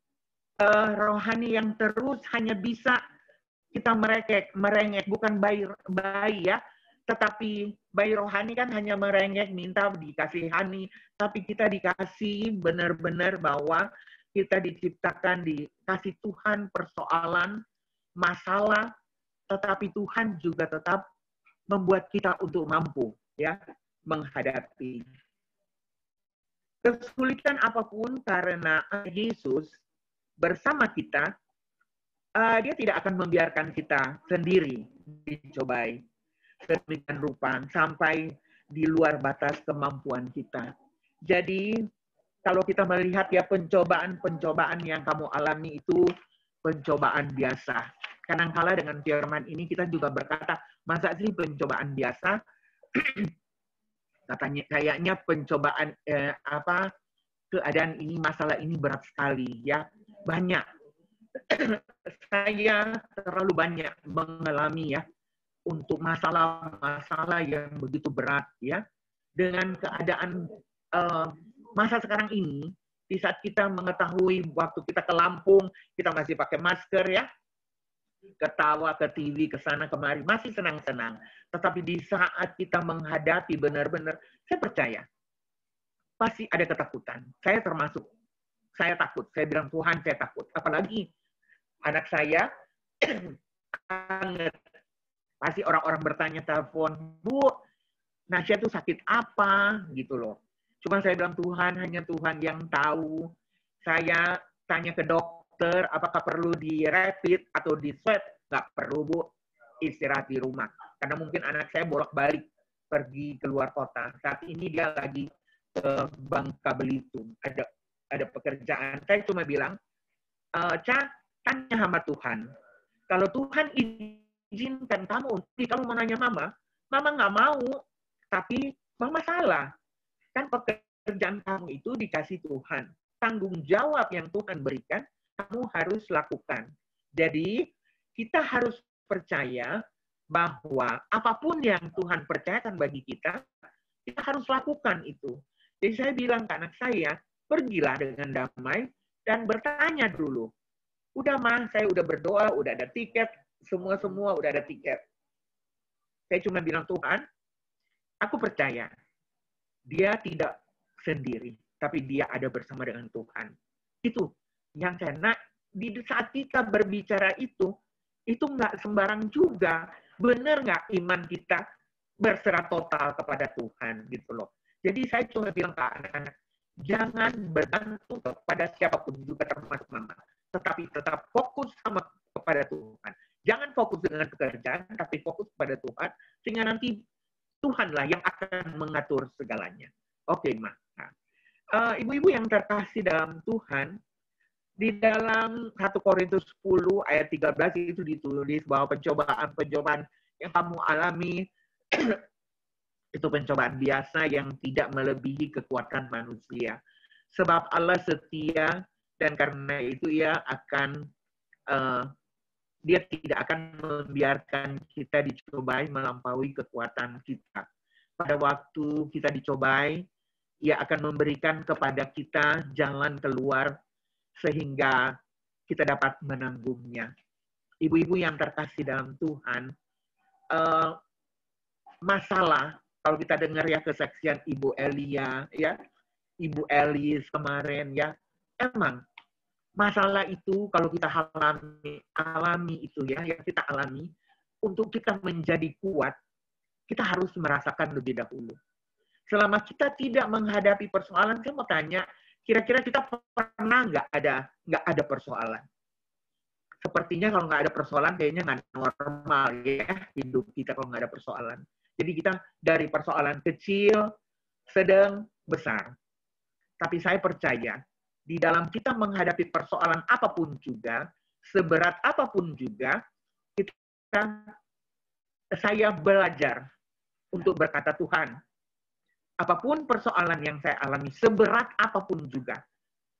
I: rohani yang terus hanya bisa kita merengek, bukan bayi ya, tetapi bayi rohani kan hanya merengek, minta dikasihani, tapi kita dikasih benar-benar bahwa kita diciptakan, dikasih Tuhan persoalan, masalah, tetapi Tuhan juga tetap membuat kita untuk mampu ya menghadapi kesulitan apapun, karena Yesus bersama kita. Dia tidak akan membiarkan kita sendiri dicobai sedemikian rupa sampai di luar batas kemampuan kita. Jadi kalau kita melihat ya pencobaan yang kamu alami itu pencobaan biasa. Kadang-kala dengan firman ini kita juga berkata, masa sih pencobaan biasa? Katanya kayaknya pencobaan keadaan ini, masalah ini berat sekali ya. Banyak. Saya terlalu banyak mengalami ya untuk masalah-masalah yang begitu berat ya, dengan keadaan masa sekarang ini. Di saat kita mengetahui waktu kita ke Lampung kita masih pakai masker ya, ketawa ke TV ke sana kemari masih senang-senang, tetapi di saat kita menghadapi benar-benar, saya percaya pasti ada ketakutan. Saya termasuk, saya takut. Saya bilang, Tuhan saya takut, apalagi anak saya pasti orang-orang bertanya telepon, Bu, Nasya tuh sakit apa gitu loh. Cuma saya bilang, Tuhan, hanya Tuhan yang tahu. Saya tanya ke dokter, apakah perlu di rapid atau di swab? Nggak perlu, Bu. Istirahat di rumah. Karena mungkin anak saya bolak-balik pergi keluar kota. Saat ini dia lagi ke Bangka Belitung. Ada pekerjaan. Saya cuma bilang, tanya sama Tuhan. Kalau Tuhan izinkan kamu, kamu mau nanya Mama nggak mau, tapi Mama salah. Kan pekerjaan kamu itu dikasih Tuhan. Tanggung jawab yang Tuhan berikan, kamu harus lakukan. Jadi, kita harus percaya bahwa apapun yang Tuhan percayakan bagi kita, kita harus lakukan itu. Jadi saya bilang ke anak saya, pergilah dengan damai dan bertanya dulu. Udah Mah, saya udah berdoa, udah ada tiket, semua udah ada tiket. Saya cuma bilang, Tuhan, aku percaya dia tidak sendiri, tapi dia ada bersama dengan Tuhan. Itu yang karena di saat kita berbicara itu nggak sembarang juga. Benar nggak iman kita berserah total kepada Tuhan gitu loh. Jadi saya cuma bilang ke anak-anak, jangan bergantung kepada siapapun juga termasuk Mama, tetapi tetap fokus kepada Tuhan. Jangan fokus dengan pekerjaan, tapi fokus kepada Tuhan, sehingga nanti Tuhanlah yang akan mengatur segalanya. Oke, Ma. Nah, ibu-ibu yang terkasih dalam Tuhan, di dalam 1 Korintus 10 ayat 13 itu ditulis bahwa pencobaan-pencobaan yang kamu alami itu pencobaan biasa yang tidak melebihi kekuatan manusia. Sebab Allah setia dan karena itu Dia tidak akan membiarkan kita dicobai melampaui kekuatan kita. Pada waktu kita dicobai, Ia akan memberikan kepada kita jalan keluar sehingga kita dapat menanggungnya. Ibu-ibu yang terkasih dalam Tuhan, masalah, kalau kita dengar ya kesaksian Ibu Elia, ya, Ibu Elis kemarin, ya, emang masalah itu kalau kita alami itu ya, yang kita alami, untuk kita menjadi kuat, kita harus merasakan lebih dahulu. Selama kita tidak menghadapi persoalan, saya mau tanya, kira-kira kita pernah nggak ada persoalan? Sepertinya kalau nggak ada persoalan, kayaknya nggak normal ya hidup kita kalau nggak ada persoalan. Jadi kita dari persoalan kecil, sedang, besar. Tapi saya percaya, di dalam kita menghadapi persoalan apapun juga, seberat apapun juga, saya belajar untuk berkata, Tuhan, apapun persoalan yang saya alami, seberat apapun juga,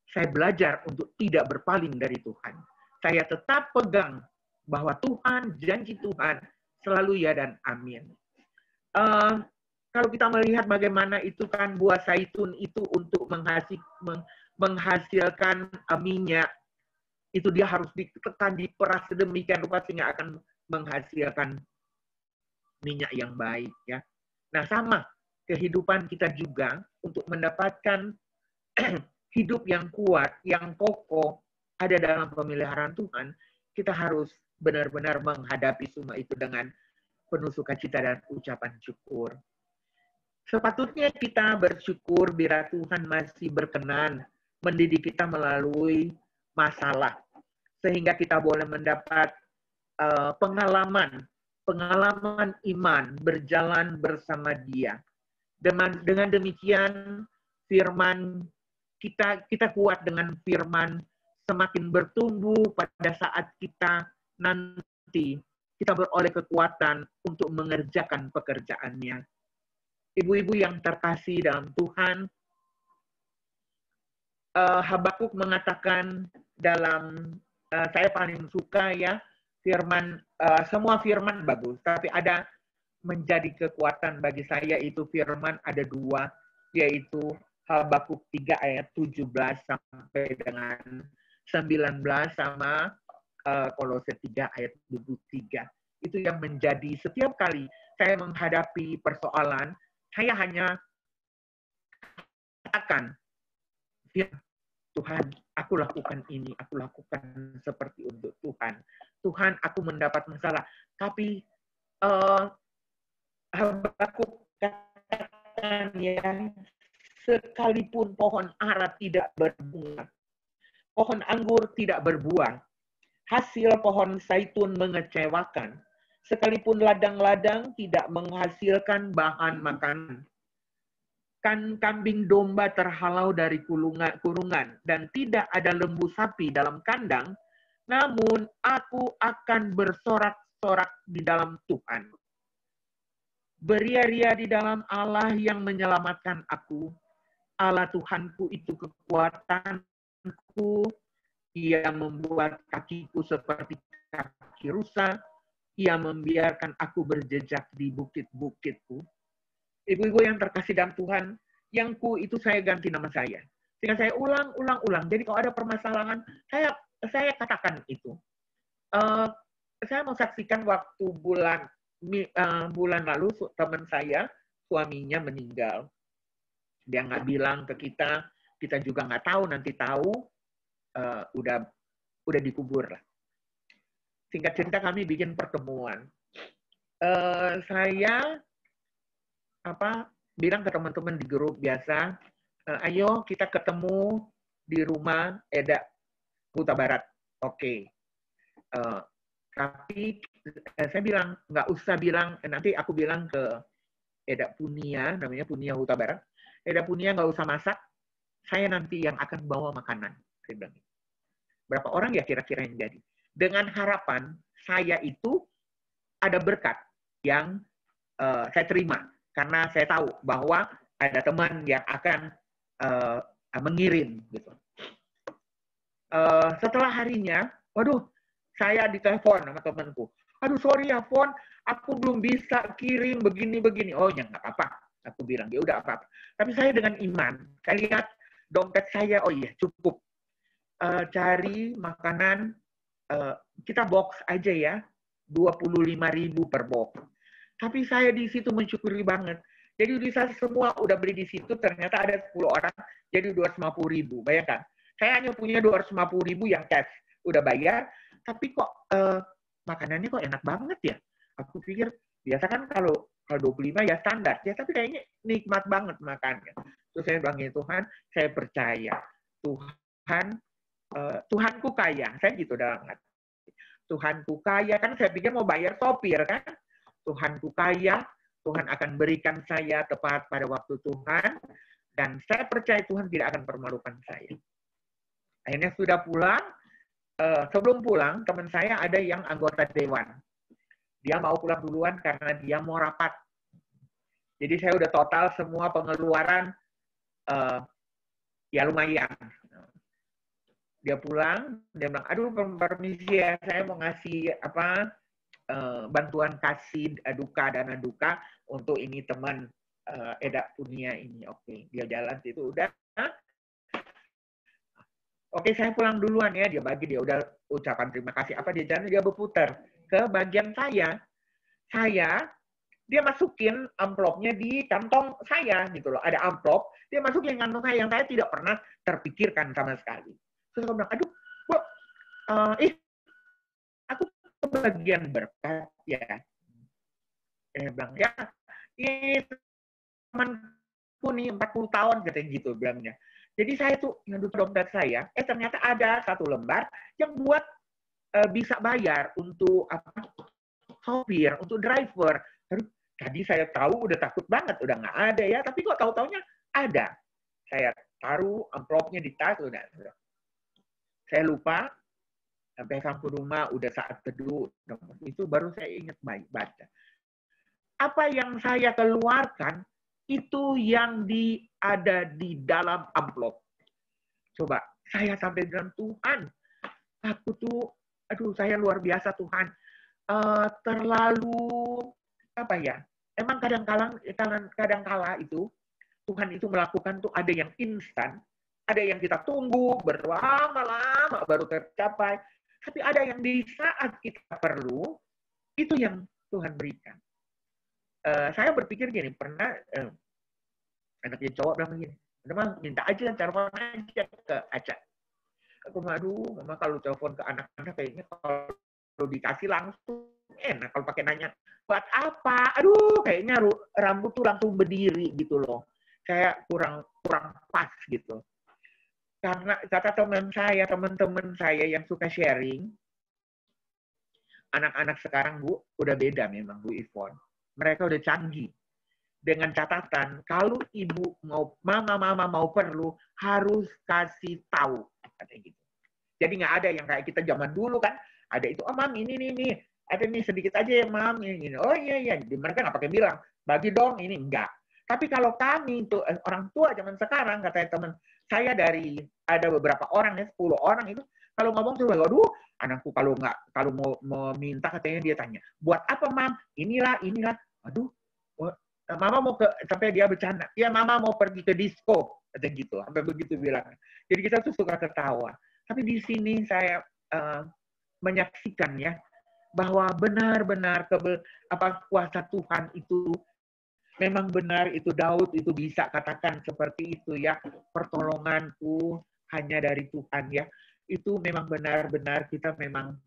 I: saya belajar untuk tidak berpaling dari Tuhan. Saya tetap pegang bahwa Tuhan, janji Tuhan, selalu ya dan amin. Kalau kita melihat bagaimana itu kan buah zaitun itu untuk menghasilkan minyak, itu dia harus ditekan, diperas sedemikian rupa sehingga akan menghasilkan minyak yang baik. Ya. Nah sama kehidupan kita juga untuk mendapatkan hidup yang kuat, yang kokoh, ada dalam pemeliharaan Tuhan, kita harus benar-benar menghadapi semua itu dengan penuh sukacita dan ucapan syukur. Sepatutnya kita bersyukur bila Tuhan masih berkenan mendidik kita melalui masalah, sehingga kita boleh mendapat pengalaman iman berjalan bersama Dia. Dengan demikian firman kita kuat dengan firman, semakin bertumbuh pada saat kita nanti kita beroleh kekuatan untuk mengerjakan pekerjaannya. Ibu-ibu yang terkasih dalam Tuhan, Habakuk mengatakan dalam, saya paling suka ya, firman, semua firman bagus, tapi ada menjadi kekuatan bagi saya itu firman ada 2, yaitu Habakuk 3 ayat 17 sampai dengan 19 sama Kolose 3 ayat 23. Itu yang menjadi setiap kali saya menghadapi persoalan, saya hanya katakan, Tuhan, aku lakukan ini, aku lakukan seperti untuk Tuhan. Tuhan, aku mendapat masalah. Tapi Habakuk katakan ya, sekalipun pohon ara tidak berbunga, pohon anggur tidak berbuah, hasil pohon zaitun mengecewakan, sekalipun ladang-ladang tidak menghasilkan bahan makanan. Kan kambing domba terhalau dari kurungan, dan tidak ada lembu sapi dalam kandang, namun aku akan bersorak-sorak di dalam Tuhan. Beria-ria di dalam Allah yang menyelamatkan aku. Allah Tuhanku itu kekuatanku. Ia membuat kakiku seperti kaki rusa. Ia membiarkan aku berjejak di bukit-bukitku. Ibu-ibu yang terkasih dalam Tuhan, yang ku itu saya ganti nama saya. Sehingga saya ulang. Jadi kalau ada permasalahan, saya katakan itu. Saya mau saksikan waktu bulan lalu teman saya, suaminya meninggal. Dia nggak bilang ke kita juga nggak tahu, nanti tahu udah dikubur lah. Singkat cerita kami bikin pertemuan. Saya bilang ke teman-teman di grup biasa, ayo kita ketemu di rumah Eda Huta Barat. Oke. Tapi saya bilang, nggak usah bilang, nanti aku bilang ke Eda Punia, namanya Punia Huta Barat, Eda Punia nggak usah masak, saya nanti yang akan bawa makanan. Saya bilang. Berapa orang ya kira-kira yang jadi? Dengan harapan saya itu ada berkat yang saya terima. Karena saya tahu bahwa ada teman yang akan mengirim. Gitu. Setelah harinya, waduh, saya ditelepon sama temanku. Aduh, sorry ya, Fon, aku belum bisa kirim begini-begini. Oh, ya nggak apa-apa. Aku bilang, ya udah apa-apa. Tapi saya dengan iman, saya lihat dompet saya, oh iya, cukup. Cari makanan, kita box aja ya, 25.000 per box. Tapi saya di situ mensyukuri banget. Jadi di saat semua udah beli di situ, ternyata ada 10 orang, jadi 250.000. Bayangkan, saya hanya punya 250.000 yang cash, udah bayar, tapi kok makanannya kok enak banget ya. Aku pikir, biasa kan kalau 25 ya standar, ya tapi kayaknya nikmat banget makannya. Terus saya bilang, ya Tuhan, saya percaya. Tuhanku kaya, saya gitu dalam hati. Tuhanku kaya, kan saya pikir mau bayar sopir kan. Tuhanku kaya, Tuhan akan berikan saya tepat pada waktu Tuhan, dan saya percaya Tuhan tidak akan permalukan saya. Akhirnya sudah pulang, sebelum pulang, teman saya ada yang anggota dewan. Dia mau pulang duluan karena dia mau rapat. Jadi saya udah total semua pengeluaran, ya lumayan. Dia pulang, dia bilang, aduh permisi ya, saya mau ngasih bantuan kasih duka, dana duka untuk ini teman Eda Punia ini. Oke, dia jalan itu udah. Oke, saya pulang duluan ya. Dia bagi, dia udah ucapan terima kasih. Apa dia jalan, dia berputar ke bagian saya. Dia masukin amplopnya di kantong saya gitu loh. Ada amplop, dia masukin kantong saya yang saya tidak pernah terpikirkan sama sekali. Terus aku bilang, aduh, Bu, aku bagian berkat ya. Bilang, ya, ini temanku nih 40 tahun katanya gitu bilangnya. Jadi saya tuh ngadu dompet saya, ternyata ada 1 lembar yang buat bisa bayar untuk sopir, untuk driver. Aduh, tadi saya tahu udah takut banget, udah nggak ada ya, tapi kok tahu-taunya ada. Saya taruh amplopnya di tas, udah. Saya lupa, sampai sampai rumah udah saat teduh, itu baru saya ingat baca. Apa yang saya keluarkan itu yang ada di dalam amplop. Coba saya sampai bilang, Tuhan, aku tuh, aduh saya luar biasa Tuhan, terlalu apa ya? Emang kadang-kala itu Tuhan itu melakukan tuh ada yang instan, ada yang kita tunggu berlama-lama baru tercapai. Tapi ada yang di saat kita perlu, itu yang Tuhan berikan. Saya berpikir gini, pernah anaknya cowok bilang begini, Mama minta aja telepon aja ke Aca. Aku aduh, Mama kalau telepon ke anak-anak kayaknya kalau dikasih langsung enak. Kalau pakai nanya, buat apa? Aduh, kayaknya rambut tuh langsung berdiri gitu loh. saya kurang pas gitu. Karena kata teman-teman saya yang suka sharing, anak-anak sekarang Bu, udah beda memang Bu Ivon. Mereka udah canggih. Dengan catatan, kalau ibu mau, mama mau perlu, harus kasih tahu. Katanya gitu. Jadi nggak ada yang kayak kita zaman dulu kan, ada itu, oh mam ini, ada nih sedikit aja ya mam, ini. Oh iya, mereka nggak pakai bilang, bagi dong, ini enggak. Tapi kalau kami, tuh orang tua zaman sekarang, katanya teman saya ada beberapa orang ya, 10 orang itu, kalau ngomong tuh, waduh, anakku kalau mau minta katanya dia tanya, buat apa mam? Inilah, aduh, mama mau sampai dia bercanda, ya mama mau pergi ke disco, katanya gitu, sampai begitu bilang. Jadi kita tuh suka ketawa. Tapi di sini saya menyaksikan ya, bahwa benar-benar kuasa Tuhan itu memang benar, itu Daud itu bisa katakan seperti itu ya, pertolonganku hanya dari Tuhan ya. Itu memang benar-benar kita memang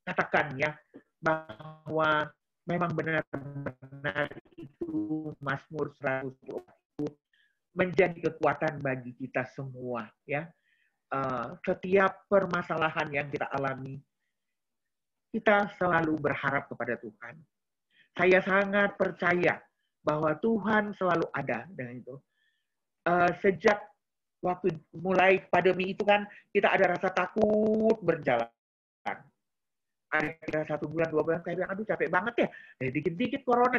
I: katakan ya, bahwa memang benar-benar itu Mazmur 100 itu menjadi kekuatan bagi kita semua ya. Setiap permasalahan yang kita alami, kita selalu berharap kepada Tuhan. Saya sangat percaya bahwa Tuhan selalu ada dengan itu. Sejak waktu mulai pandemi itu kan, kita ada rasa takut berjalan. Ada kira 1 bulan, 2 bulan, saya bilang, aduh capek banget ya. Dikit-dikit corona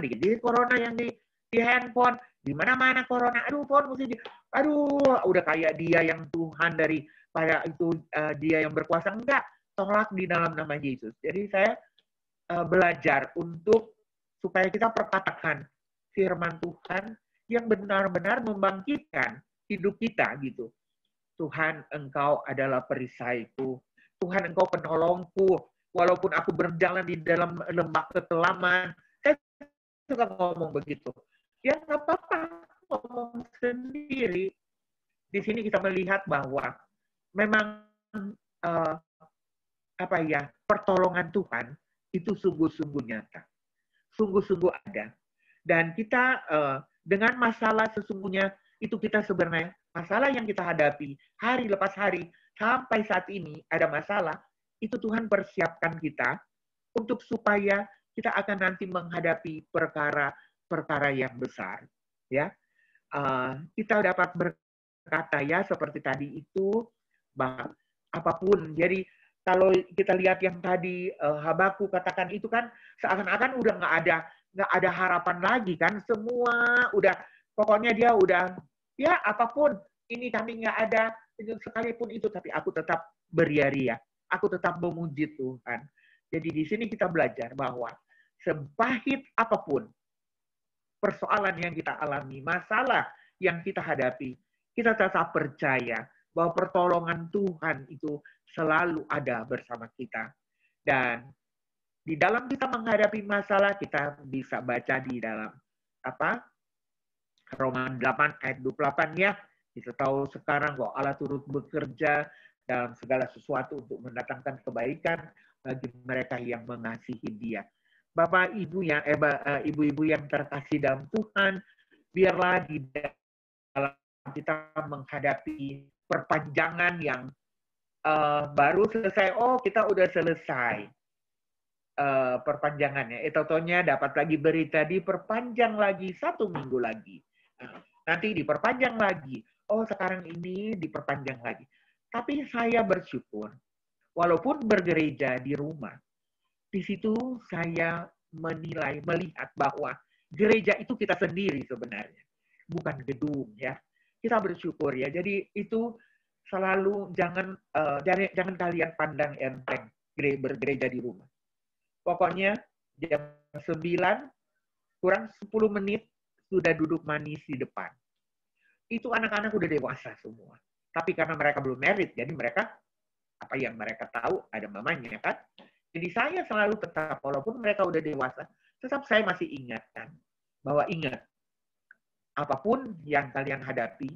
I: yang di handphone, di mana-mana corona. Aduh, phone mesti udah kayak dia yang Tuhan daripada itu dia yang berkuasa. Enggak, tolak di dalam nama Yesus. Jadi saya belajar supaya kita perkatakan firman Tuhan yang benar-benar membangkitkan hidup kita gitu. Tuhan, Engkau adalah perisaiku. Tuhan, Engkau penolongku. Walaupun aku berjalan di dalam lembah kekelaman, saya suka ngomong begitu. Ya nggak apa-apa, ngomong sendiri. Di sini kita melihat bahwa memang pertolongan Tuhan itu sungguh-sungguh nyata, sungguh-sungguh ada. Dan kita dengan masalah sesungguhnya itu kita sebenarnya masalah yang kita hadapi hari lepas hari sampai saat ini ada masalah. Itu Tuhan persiapkan kita untuk supaya kita akan nanti menghadapi perkara yang besar. Ya, kita dapat berkata ya seperti tadi itu bahwa apapun. Jadi kalau kita lihat yang tadi Habakuk katakan itu kan seakan-akan udah nggak ada harapan lagi kan. Semua udah pokoknya dia udah ya apapun ini kami nggak ada sekalipun itu, tapi aku tetap beria-ria. Aku tetap memuji Tuhan. Jadi di sini kita belajar bahwa sepahit apapun persoalan yang kita alami, masalah yang kita hadapi, kita tetap percaya bahwa pertolongan Tuhan itu selalu ada bersama kita. Dan di dalam kita menghadapi masalah, kita bisa baca di dalam Roma 8 ayat 28 ya. Kita tahu sekarang bahwa Allah turut bekerja dalam segala sesuatu untuk mendatangkan kebaikan bagi mereka yang mengasihi Dia. Bapak Ibu yang ibu-ibu yang terkasih dalam Tuhan, biarlah di dalam kita menghadapi perpanjangan yang baru selesai. Oh, kita udah selesai perpanjangannya. Totonya dapat lagi berita diperpanjang lagi 1 minggu lagi. Nanti diperpanjang lagi. Oh, sekarang ini diperpanjang lagi. Tapi saya bersyukur, walaupun bergereja di rumah, di situ saya melihat bahwa gereja itu kita sendiri sebenarnya, bukan gedung ya. Kita bersyukur ya. Jadi itu selalu jangan kalian pandang enteng bergereja di rumah. Pokoknya jam 9 kurang 10 menit sudah duduk manis di depan. Itu anak-anak udah dewasa semua. Tapi karena mereka belum married, jadi mereka apa yang mereka tahu ada mamanya kan. Jadi saya selalu tetap, walaupun mereka udah dewasa, tetap saya masih ingatkan bahwa ingat, apapun yang kalian hadapi,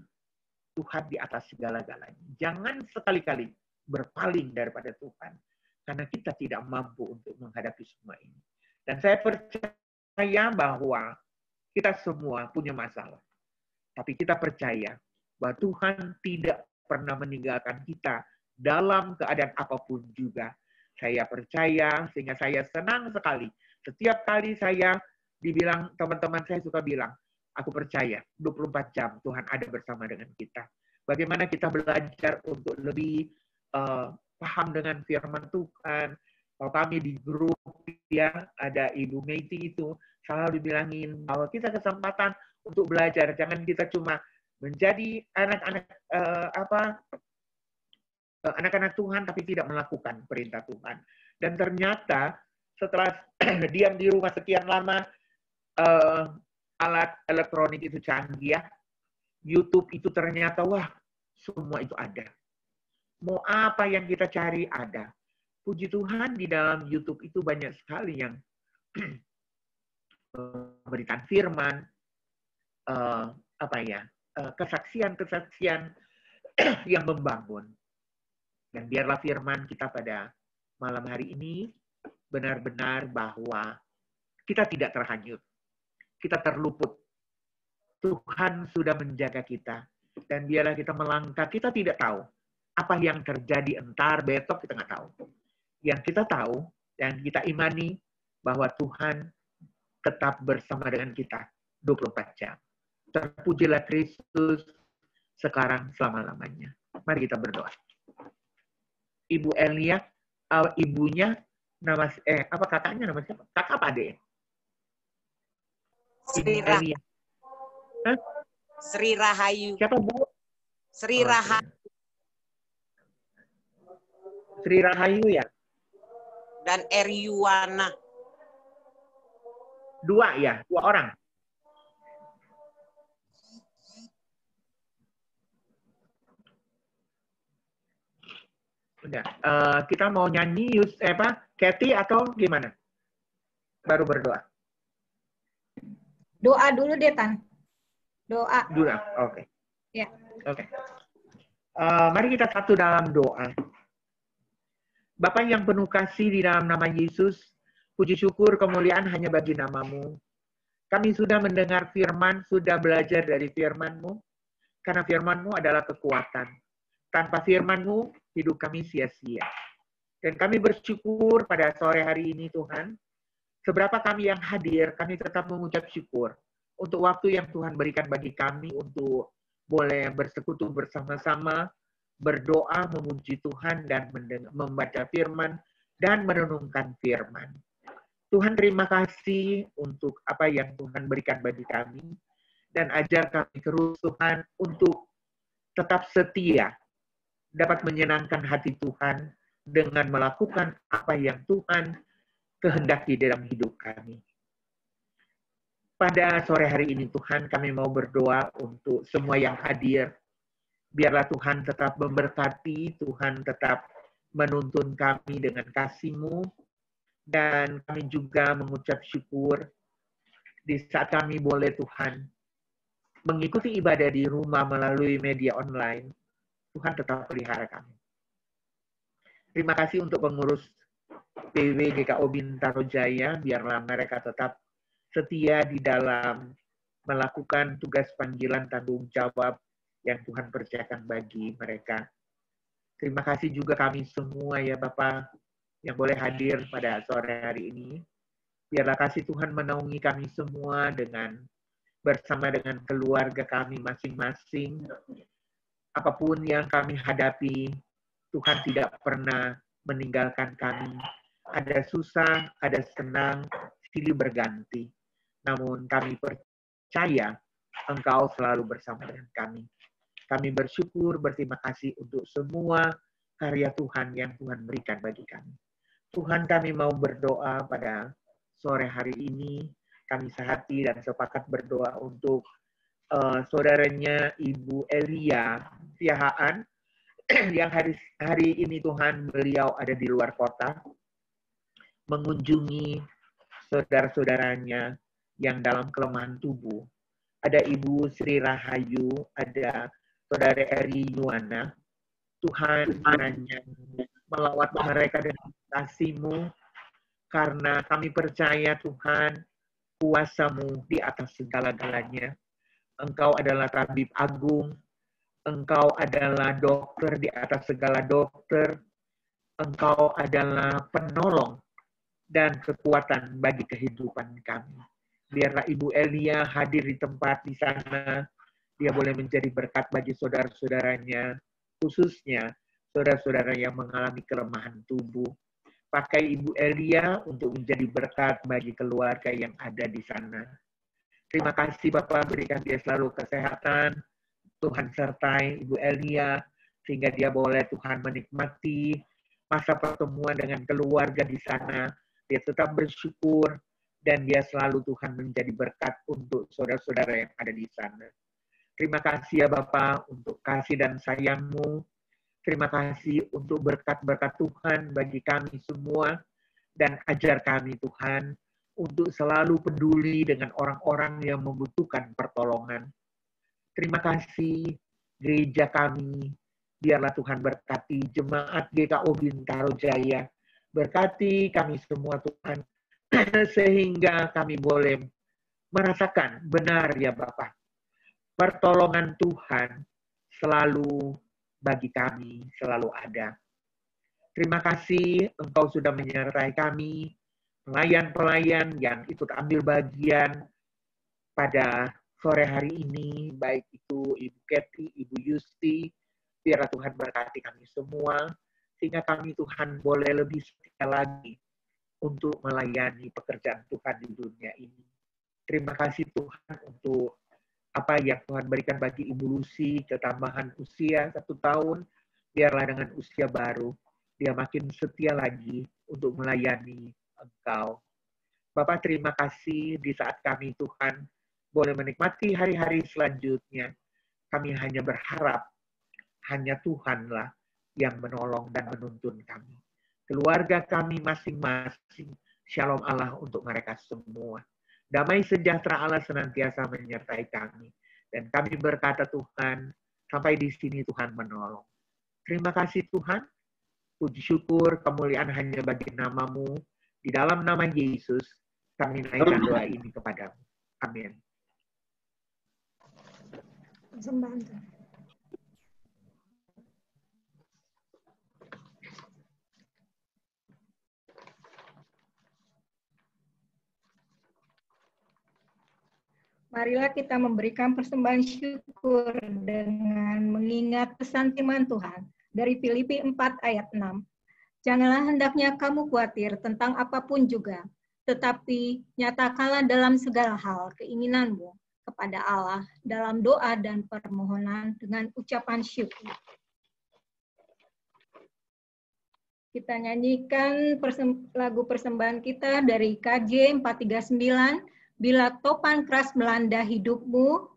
I: Tuhan di atas segala-galanya. Jangan sekali-kali berpaling daripada Tuhan, karena kita tidak mampu untuk menghadapi semua ini. Dan saya percaya bahwa Kita semua punya masalah. Tapi kita percaya bahwa Tuhan tidak pernah meninggalkan kita dalam keadaan apapun juga. Saya percaya, sehingga saya senang sekali. Setiap kali saya dibilang, teman-teman saya suka bilang, aku percaya 24 jam Tuhan ada bersama dengan kita. Bagaimana kita belajar untuk lebih paham dengan firman Tuhan. Kalau kami di grup ya, ada Ibu Meiti itu selalu dibilangin bahwa kita kesempatan untuk belajar. Jangan kita cuma menjadi anak-anak Tuhan tapi tidak melakukan perintah Tuhan. Dan ternyata setelah diam di rumah sekian lama, alat elektronik itu canggih ya. YouTube itu ternyata wah, semua itu ada. Mau apa yang kita cari ada. Puji Tuhan di dalam YouTube itu banyak sekali yang memberikan firman, kesaksian-kesaksian yang membangun. Dan biarlah firman kita pada malam hari ini benar-benar bahwa kita tidak terhanyut. Kita terluput. Tuhan sudah menjaga kita. Dan biarlah kita melangkah, kita tidak tahu apa yang terjadi entar besok, kita nggak tahu. Yang kita tahu dan kita imani bahwa Tuhan tetap bersama dengan kita 24 jam. Terpujilah Kristus sekarang selama-lamanya. Mari kita berdoa. Ibu Elia, ibunya nama kakaknya nama siapa? Kakak apa adek?
H: Sri
I: Elia. Hah?
H: Sri Rahayu.
I: Siapa Bu?
H: Sri Rahayu.
I: Sri Rahayu ya?
H: Dan Eryuwana.
I: Dua orang. Udah, kita mau nyanyi Kathy atau gimana? Baru berdoa.
A: Doa dulu deh, Tan. Doa.
I: Dulu, oke.
A: Ya.
I: Oke. Mari kita satu dalam doa. Bapa yang penuh kasih di dalam nama Yesus, puji syukur kemuliaan hanya bagi nama-Mu. Kami sudah mendengar firman, sudah belajar dari firman-Mu, karena firman-Mu adalah kekuatan. Tanpa firman-Mu, hidup kami sia-sia. Dan kami bersyukur pada sore hari ini Tuhan, seberapa kami yang hadir, kami tetap mengucap syukur untuk waktu yang Tuhan berikan bagi kami untuk boleh bersekutu bersama-sama, berdoa, memuji Tuhan, dan membaca firman, dan merenungkan firman. Tuhan terima kasih untuk apa yang Tuhan berikan bagi kami, dan ajar kami terus Tuhan untuk tetap setia, dapat menyenangkan hati Tuhan, dengan melakukan apa yang Tuhan kehendaki dalam hidup kami. Pada sore hari ini Tuhan, kami mau berdoa untuk semua yang hadir. Biarlah Tuhan tetap memberkati, Tuhan tetap menuntun kami dengan kasih-Mu, dan kami juga mengucap syukur di saat kami boleh Tuhan mengikuti ibadah di rumah melalui media online. Tuhan tetap pelihara kami. Terima kasih untuk pengurus PW GKO Bintaro Jaya, biarlah mereka tetap setia di dalam melakukan tugas panggilan tanggung jawab yang Tuhan percayakan bagi mereka. Terima kasih juga kami semua ya Bapak yang boleh hadir pada sore hari ini. Biarlah kasih Tuhan menaungi kami semua bersama dengan keluarga kami masing-masing. Apapun yang kami hadapi, Tuhan tidak pernah meninggalkan kami. Ada susah, ada senang, silih berganti. Namun kami percaya Engkau selalu bersama dengan kami. Kami bersyukur, berterima kasih untuk semua karya Tuhan yang Tuhan berikan bagi kami. Tuhan, kami mau berdoa pada sore hari ini. Kami sehati dan sepakat berdoa untuk saudaranya Ibu Elia Siahaan, yang hari ini Tuhan beliau ada di luar kota, mengunjungi saudara-saudaranya yang dalam kelemahan tubuh. Ada Ibu Sri Rahayu, ada Saudara Eri Yuwana. Tuhan kiranya melawat mereka dengan kasih-Mu, karena kami percaya Tuhan, kuasa-Mu di atas segala-galanya. Engkau adalah tabib agung, Engkau adalah dokter di atas segala dokter, Engkau adalah penolong dan kekuatan bagi kehidupan kami. Biarlah Ibu Elia hadir di tempat di sana, dia boleh menjadi berkat bagi saudara-saudaranya, khususnya saudara-saudara yang mengalami kelemahan tubuh. Pakai Ibu Elia untuk menjadi berkat bagi keluarga yang ada di sana. Terima kasih Bapak, berikan dia selalu kesehatan. Tuhan sertai Ibu Elia, sehingga dia boleh Tuhan menikmati masa pertemuan dengan keluarga di sana. Dia tetap bersyukur, dan dia selalu Tuhan menjadi berkat untuk saudara-saudara yang ada di sana. Terima kasih ya Bapak untuk kasih dan sayang-Mu. Terima kasih untuk berkat-berkat Tuhan bagi kami semua, dan ajar kami Tuhan untuk selalu peduli dengan orang-orang yang membutuhkan pertolongan. Terima kasih gereja kami, biarlah Tuhan berkati jemaat GKO Bintaro Jaya, berkati kami semua Tuhan, sehingga kami boleh merasakan benar ya Bapak, pertolongan Tuhan selalu bagi kami, selalu ada. Terima kasih Engkau sudah menyertai kami, pelayan-pelayan yang ikut ambil bagian pada sore hari ini, baik itu Ibu Keti, Ibu Yusti, biarlah Tuhan berkati kami semua, sehingga kami Tuhan boleh lebih setia lagi untuk melayani pekerjaan Tuhan di dunia ini. Terima kasih Tuhan untuk apa yang Tuhan berikan bagi Ibu Lucy, ketambahan usia 1 tahun, biarlah dengan usia baru, dia makin setia lagi untuk melayani Engkau. Bapak terima kasih di saat kami Tuhan boleh menikmati hari-hari selanjutnya. Kami hanya berharap, hanya Tuhanlah yang menolong dan menuntun kami. Keluarga kami masing-masing, shalom Allah untuk mereka semua. Damai sejahtera Allah senantiasa menyertai kami. Dan kami berkata Tuhan, sampai di sini Tuhan menolong. Terima kasih Tuhan. Puji syukur, kemuliaan hanya bagi nama-Mu. Di dalam nama Yesus, kami naikkan doa ini kepadamu. Amin.
A: Marilah kita memberikan persembahan syukur dengan mengingat pesan firman Tuhan dari Filipi 4 ayat 6. Janganlah hendaknya kamu khawatir tentang apapun juga, tetapi nyatakanlah dalam segala hal keinginanmu kepada Allah dalam doa dan permohonan dengan ucapan syukur. Kita nyanyikan lagu persembahan kita dari KJ 439, Bila Topan Keras Melanda Hidupmu.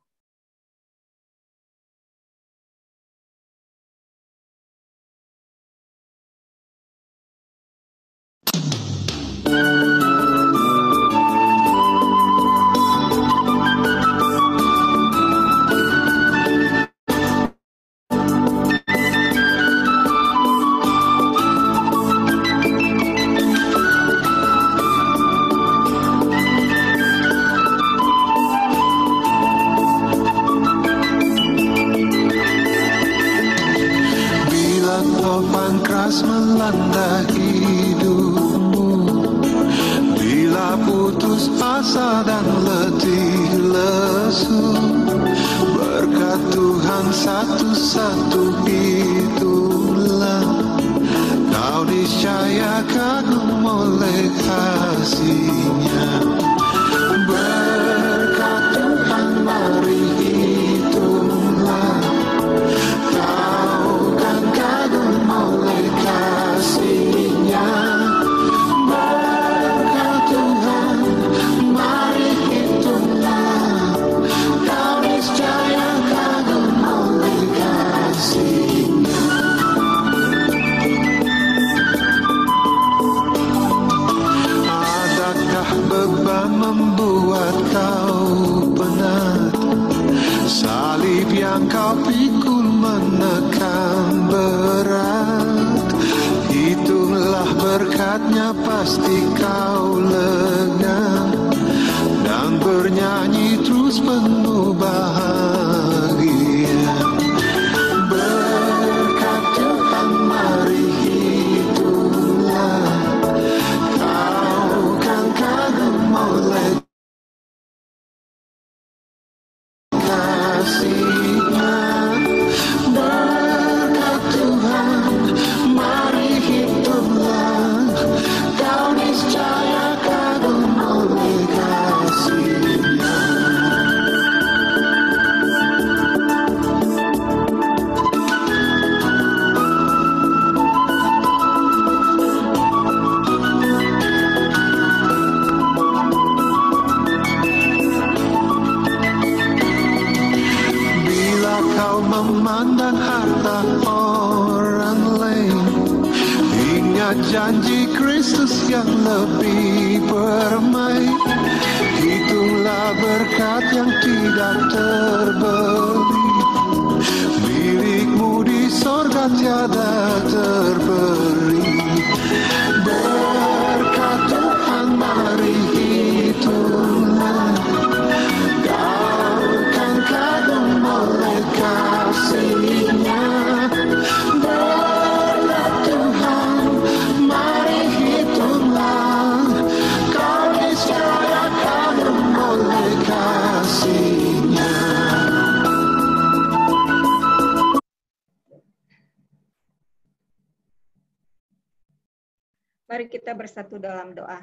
J: melanda hidupmu, bila putus asa dan letih lesu, berkat Tuhan satu-satu itulah kau niscaya kagum oleh kasih-Nya. Berkat Tuhan mari hitunglah, kau kan kagum oleh kasih-Nya. Berkat Tuhan mari hitunglah, kau niscaya kagum oleh kasih-Nya. Adakah beban membuat kau penat? Salib yang kau pikul menekan berat. Hitunglah berkat-Nya pasti kau lega, dan tangis penuh bahagia. Berkat Tuhan mari hiduplah, kau kan kagum oleh kasih-Nya. Berkat Tuhan mari hiduplah, kau niscaya kagum oleh kasih-Nya. Bila kau memandang harta orang lain, ingat janji Kristus yang lebih permai. Itulah berkat yang tidak terbeli, milikmu di sorga tiada terberi. Berkat Tuhan mari hiduplah, kau kan kagum oleh kasih-Nya. Berkat Tuhan mari hiduplah, kau niscaya kagum oleh kasih-Nya.
A: Mari kita bersatu dalam doa.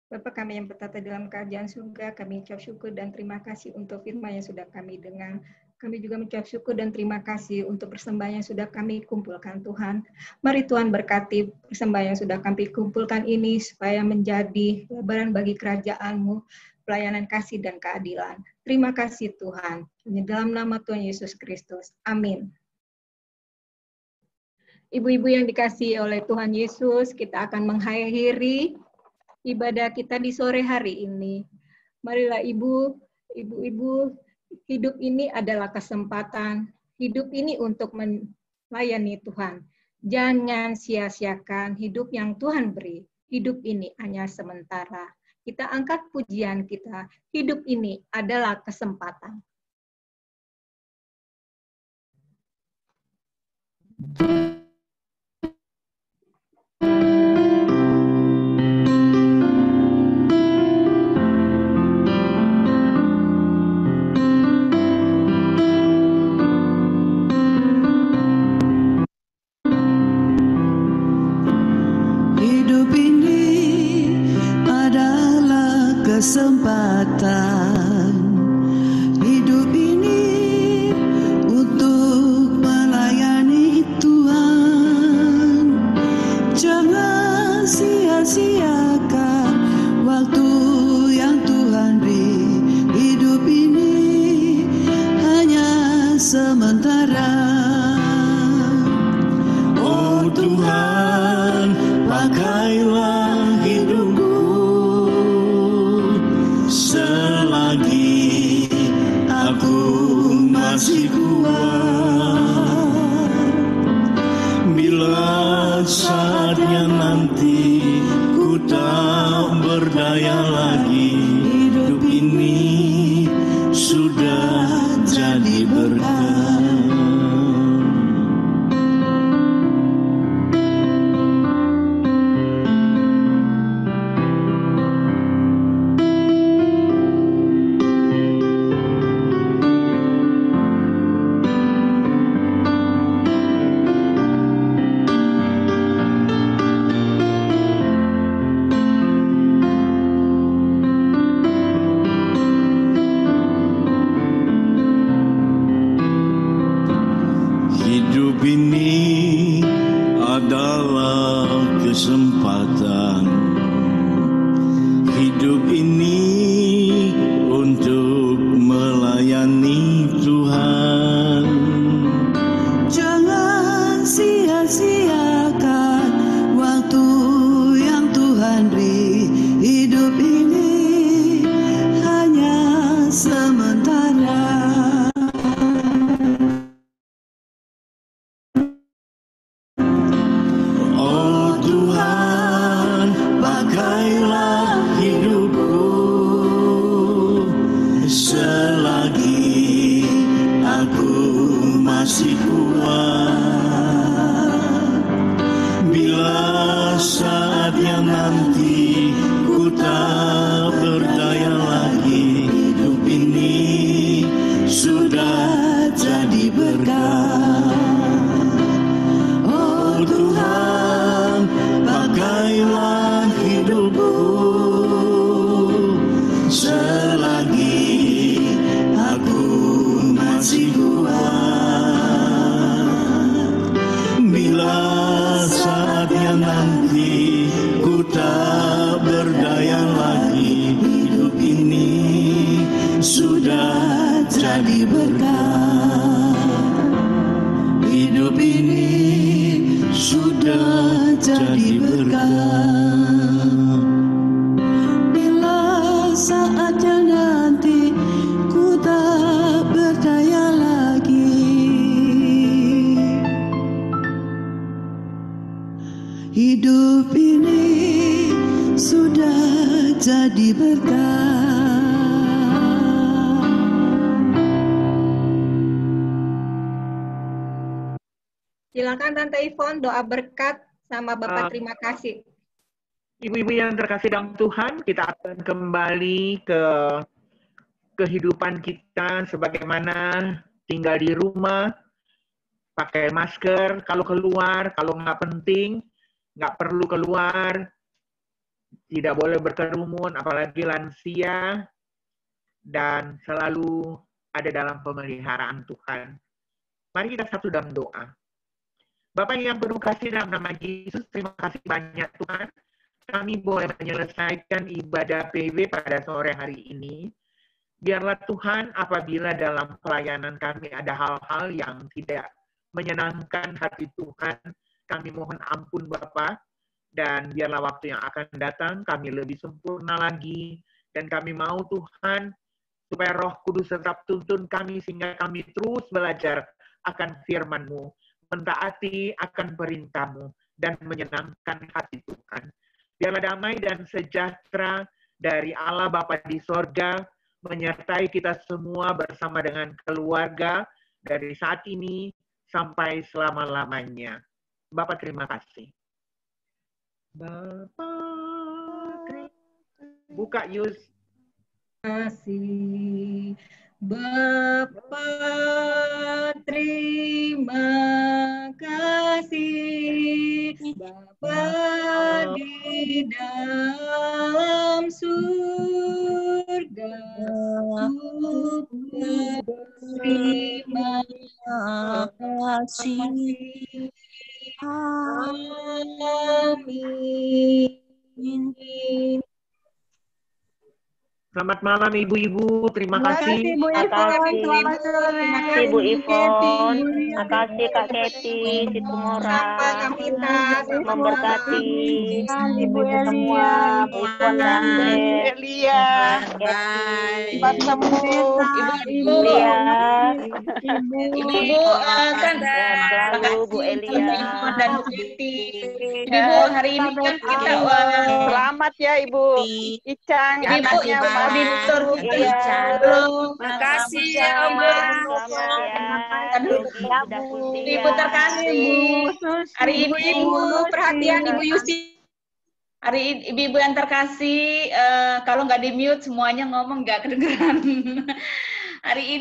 A: Bapa kami yang bertata dalam kerajaan surga, kami ucap syukur dan terima kasih untuk firman yang sudah kami dengar. Kami juga mengucap syukur dan terima kasih untuk persembahan yang sudah kami kumpulkan, Tuhan. Mari Tuhan berkati persembahan yang sudah kami kumpulkan ini, supaya menjadi lebaran bagi kerajaan-Mu, pelayanan kasih dan keadilan. Terima kasih Tuhan. Hanya dalam nama Tuhan Yesus Kristus. Amin. Ibu-ibu yang dikasihi oleh Tuhan Yesus, kita akan mengakhiri ibadah kita di sore hari ini. Marilah ibu-ibu, hidup ini adalah kesempatan. Hidup ini untuk melayani Tuhan. Jangan sia-siakan hidup yang Tuhan beri. Hidup ini hanya sementara. Kita angkat pujian kita. Hidup ini adalah kesempatan.
K: Kesempatan hidup ini untuk melayani Tuhan. Jangan sia-siakan waktu yang Tuhan beri. Hidup ini hanya sementara. Oh Tuhan, pakailah hidupku selagi aku masih kuat. Bila saatnya nanti ku tak berdaya lagi, hidup ini sudah jadi berkah. Pakailah hidupku nanti ku tak berdaya lagi. Hidup ini sudah jadi berkah. Hidup ini sudah jadi berkah. Bila saatnya nanti ku tak berdaya lagi, hidup ini sudah jadi berkah.
A: Silakan Tante Ivon doa berkat sama Bapak terima kasih.
I: Ibu-ibu yang terkasih dalam Tuhan, kita akan kembali ke kehidupan kita sebagaimana tinggal di rumah, pakai masker, kalau keluar, kalau nggak penting, nggak perlu keluar, tidak boleh berkerumun, apalagi lansia, dan selalu ada dalam pemeliharaan Tuhan. Mari kita satu dalam doa. Bapak yang penuh kasih dalam nama Yesus, terima kasih banyak Tuhan. Kami boleh menyelesaikan ibadah PW pada sore hari ini. Biarlah Tuhan apabila dalam pelayanan kami ada hal-hal yang tidak menyenangkan hati Tuhan, kami mohon ampun Bapa, dan biarlah waktu yang akan datang kami lebih sempurna lagi, dan kami mau Tuhan, supaya Roh Kudus tetap tuntun kami sehingga kami terus belajar akan firman-Mu, mentaati akan perintah-Mu, dan menyenangkan hati Tuhan. Biarlah damai dan sejahtera dari Allah Bapa di sorga menyertai kita semua bersama dengan keluarga dari saat ini sampai selama-lamanya. Bapa terima kasih. Bapa buka Yus.
A: Kasih Bapa terima kasih Bapa di dalam surga, terima kasih. Amin.
I: Selamat malam Ibu-ibu, terima kasih.
L: Ibu Ivon, makasih Kak Keti, Situmora, memberkati Ibu semua, Bu Ivon dan
F: Elia,
L: Ibu
F: kan
L: selalu Bu Elia
F: dan Bu Keti. Ibu hari ini kan kita
L: selamat ya Ibu Icang, anaknya
F: auditor kita.
C: Makasih ya Oma.
F: Ibu terkasih, hari ini Ibu perhatian Ibu Yusi. Hari ini Ibu yang terkasih, kalau nggak di mute semuanya ngomong nggak kedengeran. Hari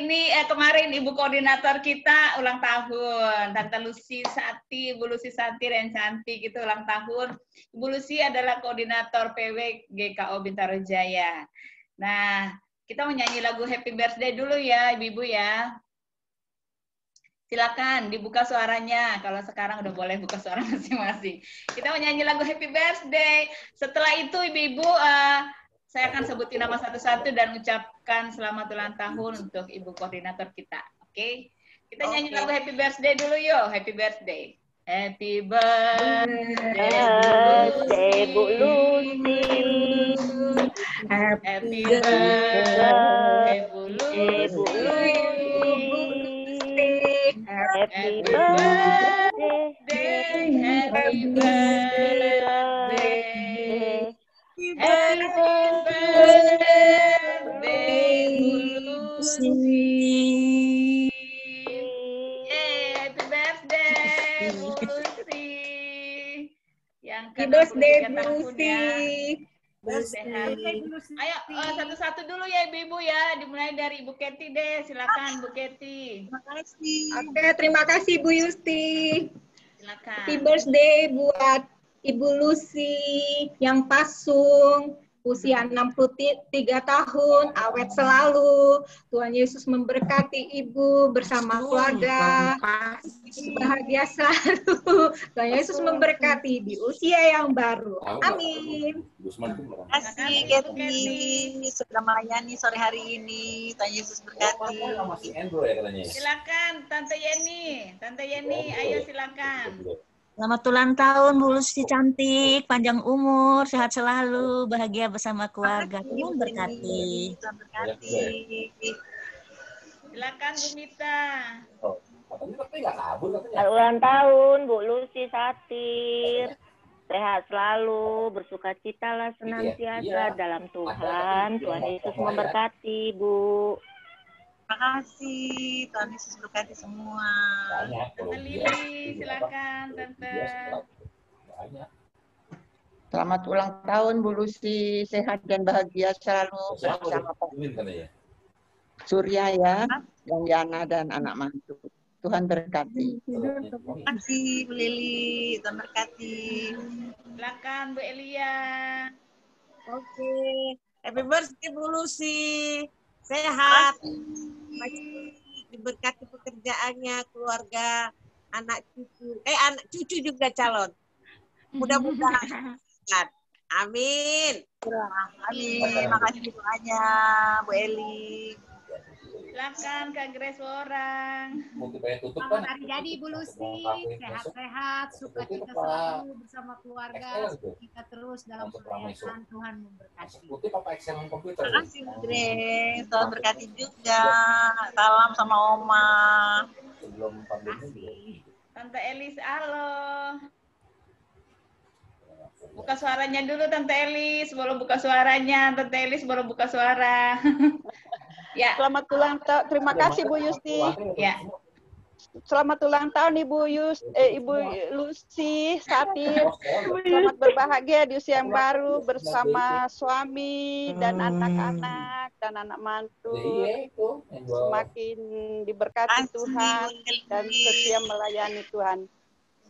F: ini kemarin Ibu koordinator kita ulang tahun, Tante Lucy Sati, Ibu Lucy Sati dan cantik itu ulang tahun. Ibu Lucy adalah koordinator PW GKO Bintaro Jaya. Nah, kita mau nyanyi lagu Happy Birthday dulu ya, Ibu-ibu ya. Silakan dibuka suaranya. Kalau sekarang udah boleh buka suara masing-masing. Kita mau nyanyi lagu Happy Birthday. Setelah itu Ibu-ibu saya akan sebutin nama satu-satu dan ucapkan selamat ulang tahun untuk Ibu koordinator kita. Oke? Kita nyanyi lagu Happy Birthday dulu yuk. Happy Birthday. Happy birthday
L: Bu Lucy.
F: Happy birthday Bu Lucy.
L: Happy birthday.
F: Happy birthday. Happy birthday, Bu Lucy. Happy birthday, Bu Lucy. Yang
A: birthday, Bu Lucy.
F: Sehat. Ayo satu-satu dulu ya Ibu-ibu ya. Dimulai dari Ibu Keti deh. Silakan Bu Keti.
C: Terima kasih.
A: Oke, terima kasih Bu Yusti.
F: Silakan.
A: Happy birthday buat Ibu Lucy yang pasung, usia 63 tahun, awet selalu. Tuhan Yesus memberkati Ibu bersama keluarga. Bahagia selalu. Tuhan Yesus memberkati di usia yang baru. Amin.
G: Terima kasih Kathy sudah melayani sore hari ini. Tuhan Yesus berkati.
F: Silakan Tante Yeni. Tante Yeni, ayo silakan.
M: Selamat ulang tahun Bu Lucy cantik, panjang umur, sehat selalu, bahagia bersama keluarga. Tuhan berkati.
F: Silakan Bu Mita.
L: Ulang tahun Bu Lucy Satir. Sehat selalu, bersukacitalah senantiasa dalam Tuhan. Tuhan Yesus memberkati, Bu.
G: Terima kasih. Tuhan Yesus berkati semua.
F: Tante Lili, silakan Tante.
N: Selamat ulang tahun Bu Lucy, sehat dan bahagia selalu bersama Pak Surya ya, yang Yana dan anak mantu. Tuhan berkati.
G: Terima kasih Bu Lili, Tuhan berkati.
F: Silakan Bu Elia.
H: Oke, happy birthday Bu Lucy. Sehat, diberkati pekerjaannya, keluarga, anak cucu juga calon. Mudah-mudahan sehat. Amin.
G: Amin. Makasih doanya Bu Eli.
F: Silakan Kak Grace orang.
O: Selamat hari jadi Bu Lucy, sehat-sehat, sukacita selalu bersama keluarga, kita terus dalam pelayanan, Tuhan memberkati.
G: Terima kasih Bu Grace, Tuhan berkati juga. Salam sama Oma.
F: Tante Elis, halo. Buka suaranya dulu Tante Elis, sebelum buka suaranya. Tante Elis baru buka suara. Ya.
P: Selamat ulang tahun. Terima kasih Bu Yusti.
F: Ya.
P: Selamat ulang tahun Ibu Lucy Satir. Selamat berbahagia di usia yang baru bersama suami dan anak-anak dan anak mantu. Semakin diberkati Tuhan dan setia melayani Tuhan.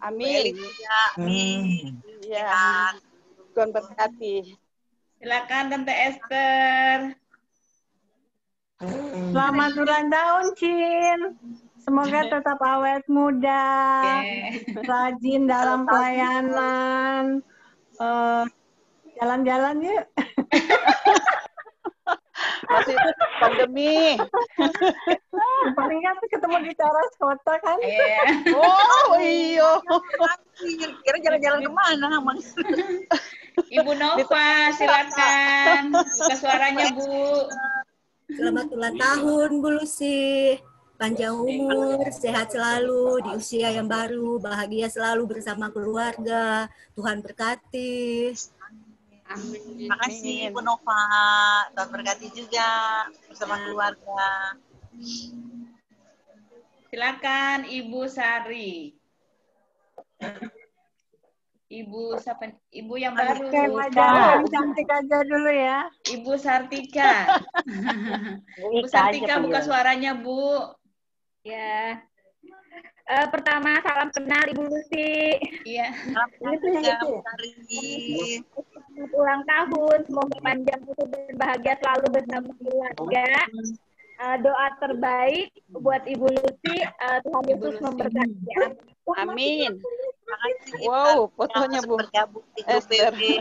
P: Amin.
G: Amin.
P: Ya. Tuhan berkati.
F: Silakan Tante Esther.
Q: Selamat ulang tahun, Cin. Semoga tetap awet muda, rajin dalam pelayanan. Jalan-jalan yuk.
P: Masih pandemi.
Q: Paling kan ketemu di teras kota kan?
P: Oh iya.
G: Kira jalan-jalan kemana, Mang?
F: Ibu Nova, silakan. Buka suaranya, Bu.
D: Selamat ulang tahun Bu Lucy. Panjang umur, sehat selalu di usia yang baru, bahagia selalu bersama keluarga. Tuhan berkati.
G: Amin. Terima kasih Bu Nova. Tuhan berkati juga bersama keluarga.
F: Silakan Ibu Sari. Ibu siapa? Ibu yang baru.
Q: Yang cantik aja dulu ya.
F: Ibu Sartika. Bu Sartika buka suaranya, Bu.
L: Ya. Pertama salam kenal Ibu Lucy.
F: Iya.
L: Selamat ulang tahun, semoga panjang umur dan bahagia selalu bersama keluarga. Doa terbaik buat Ibu Lucy, Tuhan Yesus memberkati.
P: Amin. Wow, fotonya Bu.
G: Bergabung di grup PB.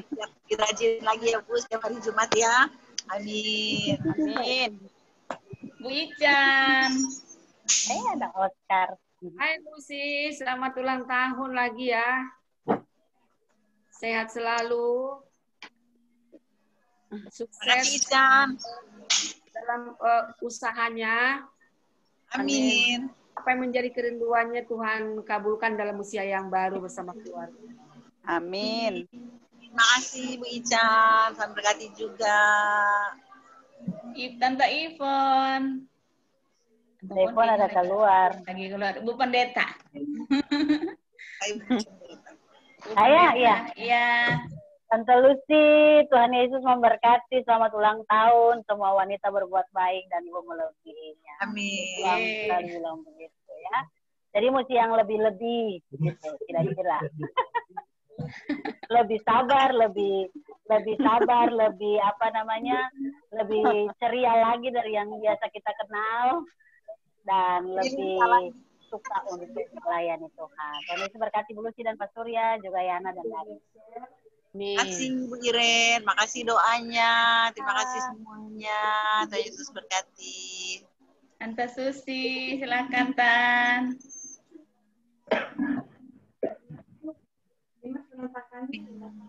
G: Rajin lagi ya Bu, setiap hari Jumat ya. Amin.
P: Amin.
F: Bu Ican.
L: Ada Oscar.
R: Hai Lucy, selamat ulang tahun lagi ya. Sehat selalu. Sukses dalam usahanya.
G: Amin.
R: Apa yang menjadi kerinduannya Tuhan kabulkan dalam usia yang baru bersama keluarga.
P: Amin.
G: Terima kasih Bu Ican, Tuhan berkati juga.
F: Tante Ivon.
L: Ivon ada keluar.
F: Lagi keluar. Bu Pendeta.
L: Saya ya.
F: Iya.
L: Tante Lucy, Tuhan Yesus memberkati. Selamat ulang tahun. Semua wanita berbuat baik dan ibu melebihinya.
G: Amin.
L: Bilang begitu ya. Jadi mesti yang lebih-lebih, gitu, kira-kira. Lebih sabar, lebih
S: lebih sabar, lebih lebih ceria lagi dari yang biasa kita kenal, dan lebih suka untuk melayani Tuhan. Tuhan Yesus berkati Bu Lucy dan Pak Surya, juga Yana dan Dari.
G: Terima kasih Bu Iren, makasih doanya, terima kasih semuanya. Tuhan Yesus berkati.
F: Tante Susi, silakan Tan.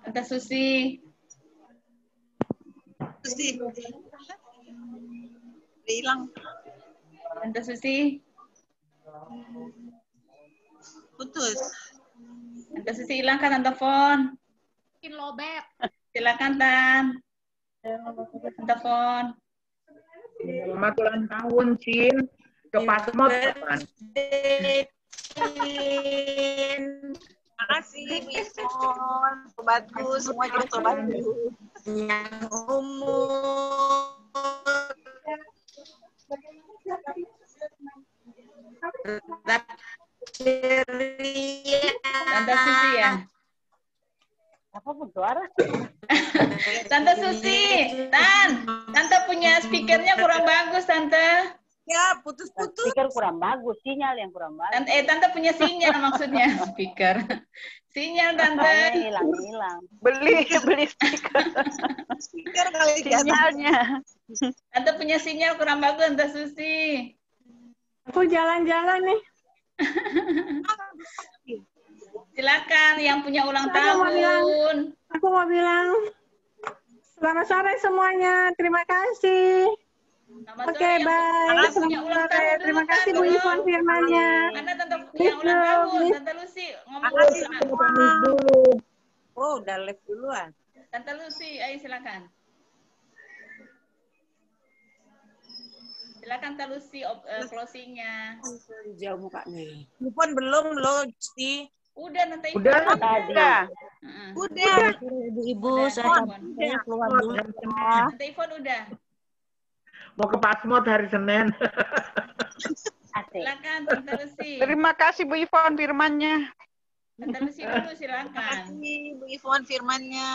F: Tante Susi.
G: Hilang.
F: Tante Susi.
G: Putus.
F: Tante Susi hilang kan telepon.
O: Mungkin lobet.
F: Silakan Tan. Telepon.
I: Selamat ulang tahun, Cin. Ke Pasmod kapan?
G: Terima kasih Bu Ivon, sobatku, semua juga sobatku. Yang umur
F: tetap ceria. Tante Susi ya?
S: Apa pun suara?
F: Tante Susi, Tante punya speakernya kurang bagus, Tante.
G: Ya, putus-putus.
S: Speaker kurang bagus, sinyal yang kurang bagus.
F: Tante punya sinyal maksudnya, speaker. Sinyal, Tante.
S: Hilang.
P: Beli speaker.
G: Speaker kali
P: sinyalnya.
F: Tante punya sinyal kurang bagus, Tante Susi.
Q: Aku jalan-jalan nih.
F: Silakan yang punya ulang tahun.
Q: Aku mau bilang selamat sore semuanya. Terima kasih. Oke, bye. Selamat sore. Terima kasih Bu Ivon firmannya.
F: Karena Tante yang ulang tahun, Tante Lucy ngomong
G: dulu. Oh, udah live duluan.
F: Tante Lucy, ayo silakan. Silakan Tante Lucy closing-nya.
H: Jauh mukanya.
G: Ivon belum loh, Gusti.
F: Udah nanti
I: Udah.
G: Udah.
M: Ibu-ibu, saya keluar dulu.
F: Tante Ivon udah.
I: Mau ke Pasmod hari Senin.
F: Silakan Tante Lucy.
P: Terima kasih Bu Ivon firmannya.
F: Tante Lucy dulu silakan.
G: Terima kasih Bu Ivon firmannya.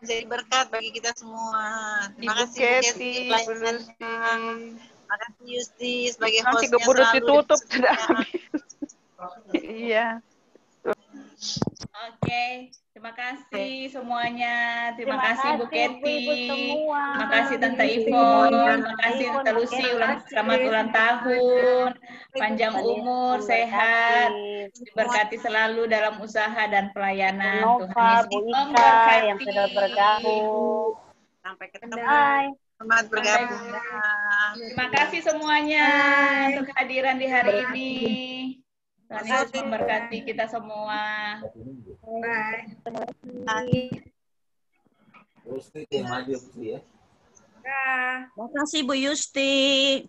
G: Jadi berkat bagi kita semua. Terima
P: Ibu
G: kasih Bu
P: Keti,
G: Bu Lucy. Terima kasih Yusti sebagai
P: Nanti
G: hostnya
P: keburu
G: selalu.
P: ditutup sudah habis. Iya.
F: Oke, terima kasih semuanya. Terima kasih Bu Keti.
S: ibu-ibu semua.
F: Terima kasih Tante Ivon. Terima kasih Tante Lucy. Selamat ulang tahun. Panjang umur, sehat. Diberkati selalu dalam usaha dan pelayanan.
S: Nova, Bu Ika yang sudah bergabung.
G: Sampai ketemu.
S: Bye.
G: Selamat bergabung.
F: Terima kasih semuanya untuk kehadiran di hari ini. Tuhan Yesus memberkati kita semua.
G: Bye.
B: Terus yang maju ya.
P: Terima kasih Bu Yusti.